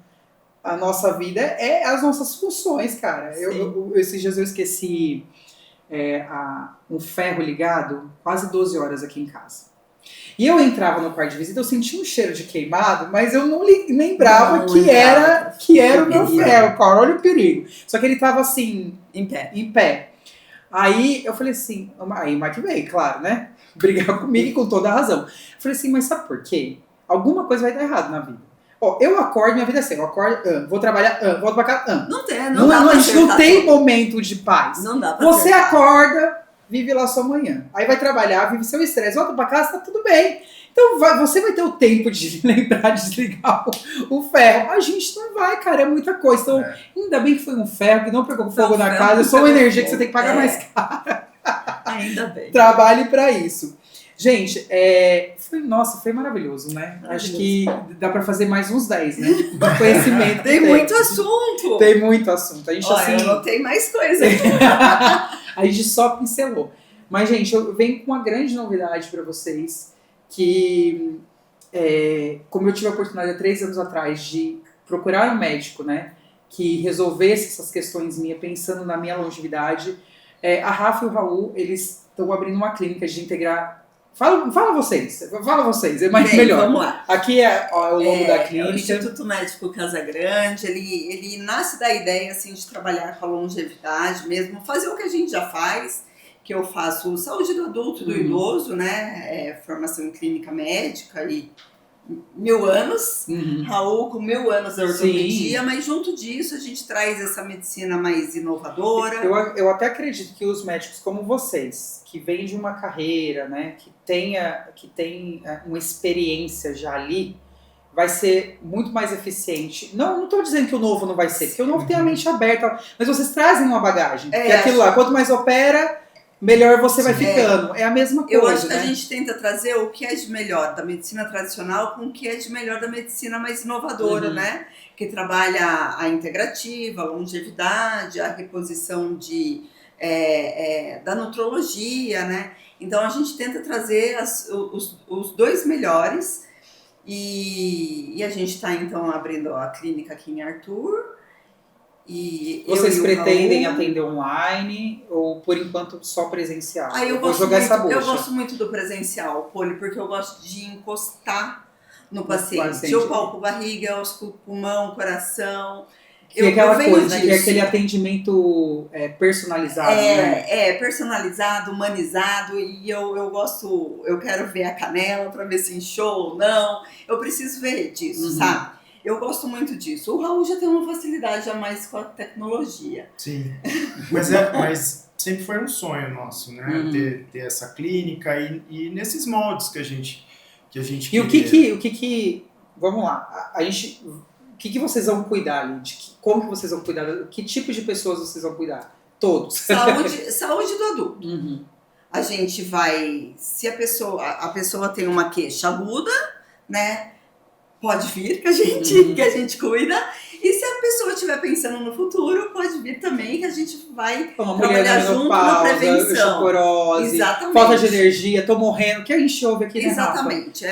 S1: a nossa vida é as nossas funções, cara. Esses dias eu esqueci... um ferro ligado quase 12 horas aqui em casa. E eu entrava no quarto de visita, eu sentia um cheiro de queimado, mas eu não lembrava que era o meu ferro, cara, olha o perigo. Só que ele tava assim, em pé. Aí eu falei assim, aí o Mike veio, claro, né? Brigar comigo e com toda a razão. Eu falei assim, mas sabe por quê? Alguma coisa vai dar errado na vida. Eu acordo, minha vida é assim, eu acordo, vou trabalhar, volto pra casa,
S2: Não tem
S1: momento de paz.
S2: Não dá pra
S1: Você acorda, vive lá sua manhã. Aí vai trabalhar, vive seu estresse, volta pra casa, tá tudo bem. Então você vai ter o tempo de lembrar de desligar o ferro. A gente não vai, cara, é muita coisa. Então, ainda bem que foi um ferro que não pegou fogo na casa, é só uma energia que você tem que pagar mais cara.
S2: Ainda bem.
S1: Trabalhe pra isso. Gente, foi maravilhoso, né? Acho que dá pra fazer mais uns 10, né? Do conhecimento.
S2: Tem muito assunto.
S1: Tem muito assunto. A gente,
S2: eu não tenho mais coisa aqui.
S1: A gente só pincelou. Mas, gente, eu venho com uma grande novidade pra vocês, que, como eu tive a oportunidade há 3 anos atrás de procurar um médico, né? Que resolvesse essas questões minhas, pensando na minha longevidade, a Rafa e o Raul, eles estão abrindo uma clínica de integrar... Fala vocês, é mais melhor.
S2: Vamos lá.
S1: Aqui é o logo da clínica.
S2: O Instituto Médico Casagrande, ele nasce da ideia assim, de trabalhar com a longevidade mesmo, fazer o que a gente já faz, que eu faço saúde do adulto e do idoso, né? Formação em clínica médica e 1000 anos, Raul com 1000 anos da ortopedia, mas junto disso a gente traz essa medicina mais inovadora.
S1: Eu até acredito que os médicos como vocês, que vêm de uma carreira, né, que tem uma experiência já ali, vai ser muito mais eficiente. Não estou dizendo que o novo não vai ser, porque o novo tem a mente aberta, mas vocês trazem uma bagagem. E aquilo lá, quanto mais opera, melhor você vai ficando. É a mesma coisa.
S2: Eu acho que
S1: né?
S2: A gente tenta trazer o que é de melhor da medicina tradicional com o que é de melhor da medicina mais inovadora, né? Que trabalha a integrativa, a longevidade, a reposição da nutrologia, né? Então a gente tenta trazer os 2 melhores e a gente está então abrindo a clínica aqui em Arthur. E
S1: vocês pretendem atender online ou por enquanto só presencial?
S2: Eu gosto muito do presencial, Poli, porque eu gosto de encostar no paciente. Eu palpo barriga, eu escuto pulmão, coração.
S1: Que é aquela coisa, que é aquele atendimento personalizado, né?
S2: Personalizado, humanizado, e eu quero ver a canela para ver se inchou ou não. Eu preciso ver disso, sabe? Eu gosto muito disso. O Raul já tem uma facilidade a mais com a tecnologia.
S3: Sim. Mas sempre foi um sonho nosso, né? Ter essa clínica e nesses moldes que a gente
S1: e o que vamos lá, o que vocês vão cuidar ali? Como que vocês vão cuidar? Que tipo de pessoas vocês vão cuidar? Todos.
S2: Saúde do adulto. A gente vai, se a pessoa tem uma queixa aguda, né? Pode vir que a gente cuida. E se a pessoa estiver pensando no futuro, pode vir também que a gente vai trabalhar junto na prevenção.
S1: Osteoporose, falta de energia, tô morrendo. O que a gente ouve aqui, né,
S2: exatamente,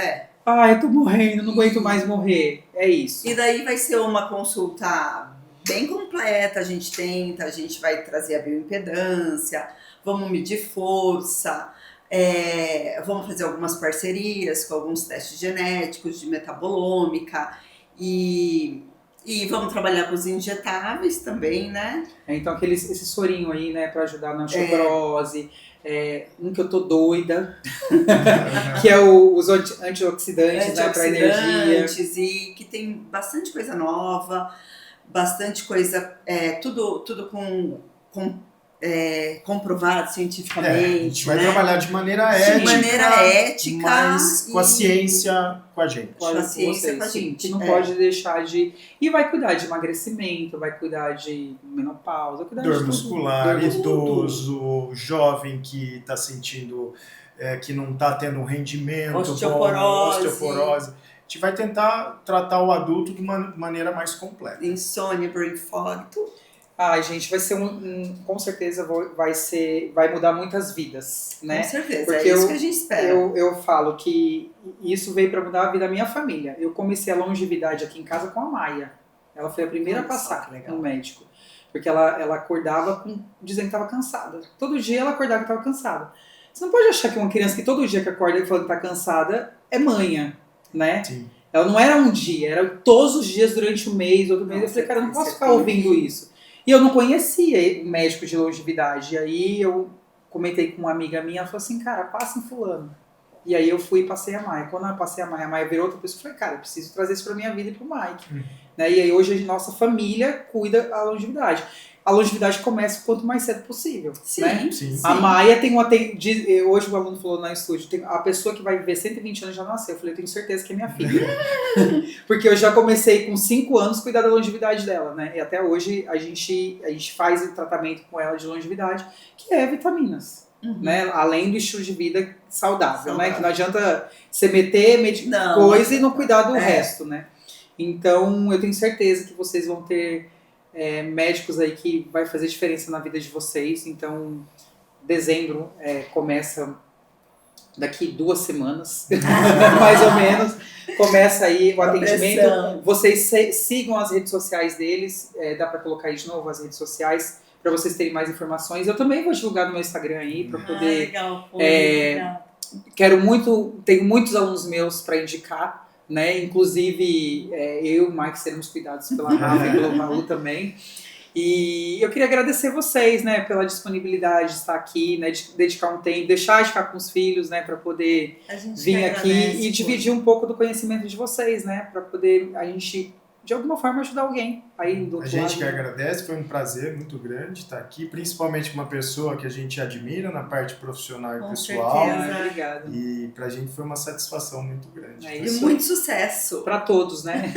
S1: Rafa? Eu tô morrendo, não aguento mais morrer. É isso.
S2: E daí vai ser uma consulta bem completa, a gente vai trazer a bioimpedância, vamos medir força, vamos fazer algumas parcerias com alguns testes genéticos de metabolômica e vamos trabalhar com os injetáveis também, né?
S1: Então esse sorinho aí, né, para ajudar na osteoporose, que eu tô doida, que é os antioxidantes, né, para energia.
S2: E que tem bastante coisa nova, bastante coisa, tudo comprovado cientificamente.
S3: A gente vai trabalhar de maneira ética, mas com a ciência com a gente.
S2: Com a ciência com a gente.
S1: Não pode deixar de... E vai cuidar de emagrecimento, vai cuidar de menopausa, cuidar
S3: dor
S1: de
S3: muscular, idoso, jovem que está sentindo que não está tendo um rendimento
S2: osteoporose.
S3: A gente vai tentar tratar o adulto de uma maneira mais completa.
S2: Insônia, brain fog, tudo.
S1: Gente, vai ser com certeza vai mudar muitas vidas, né?
S2: Com certeza,
S1: porque
S2: é isso que a gente espera.
S1: Eu falo que isso veio para mudar a vida da minha família. Eu comecei a longevidade aqui em casa com a Maia. Ela foi a primeira a passar no médico. Porque ela acordava dizendo que estava cansada. Todo dia ela acordava que estava cansada. Você não pode achar que uma criança que todo dia que acorda falando que está cansada é manha, né?
S3: Sim.
S1: Ela não era um dia, era todos os dias durante o mês, outro mês. Eu falei, cara, eu não posso ficar ouvindo isso. E eu não conhecia o médico de longevidade. E aí eu comentei com uma amiga minha, ela falou assim, cara, passa em fulano. E aí eu fui e passei a Maia. Quando eu passei a Maia virou outra pessoa. Eu falei, cara, eu preciso trazer isso pra minha vida e pro Mike. Né? E aí hoje a nossa família cuida da longevidade. A longevidade começa quanto mais cedo possível.
S2: Sim,
S1: né?
S2: sim.
S1: A Maia tem hoje o aluno falou na estúdio, a pessoa que vai viver 120 anos já nasceu. Eu falei, eu tenho certeza que é minha filha. Porque eu já comecei com 5 anos a cuidar da longevidade dela, né? E até hoje a gente faz o tratamento com ela de longevidade, que é vitaminas. Né? Além do estilo de vida saudável. Né? Que não adianta você meter coisa e não cuidar do resto, né? Então eu tenho certeza que vocês vão ter médicos aí que vai fazer diferença na vida de vocês. Então dezembro começa daqui 2 semanas mais ou menos, começa aí o atendimento. Vocês sigam as redes sociais deles, dá para colocar aí de novo as redes sociais para vocês terem mais informações. Eu também vou divulgar no meu Instagram aí para poder legal. Tenho muitos alunos meus para indicar, né? Inclusive eu e o Mike seremos cuidados pela Rafa e pelo Raul também. E eu queria agradecer vocês, né, pela disponibilidade de estar aqui, né, de dedicar um tempo, deixar de ficar com os filhos, né, para poder vir aqui e dividir um pouco do conhecimento de vocês, né, para poder a gente de alguma forma ajudar alguém aí do outro lado.
S3: A gente que agradece, foi um prazer muito grande estar aqui, principalmente uma pessoa que a gente admira na parte profissional e pessoal.
S1: Obrigada.
S3: E pra gente foi uma satisfação muito grande.
S2: E muito sucesso
S1: para todos, né?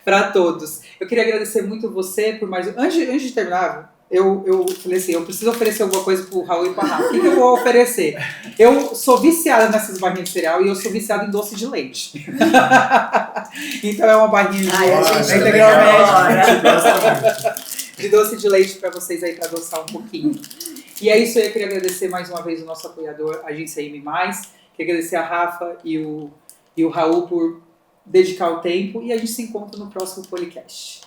S1: Para todos. Eu queria agradecer muito você por mais. Antes de terminar, eu falei assim, eu preciso oferecer alguma coisa pro Raul e pra Rafa. O que eu vou oferecer? Eu sou viciada nessas barrinhas de cereal e eu sou viciada em doce de leite. Então é uma barrinha de doce de leite para vocês aí, para adoçar um pouquinho. E é isso aí, eu queria agradecer mais uma vez o nosso apoiador, a Agência M+. Queria agradecer a Rafa e o Raul por dedicar o tempo e a gente se encontra no próximo podcast.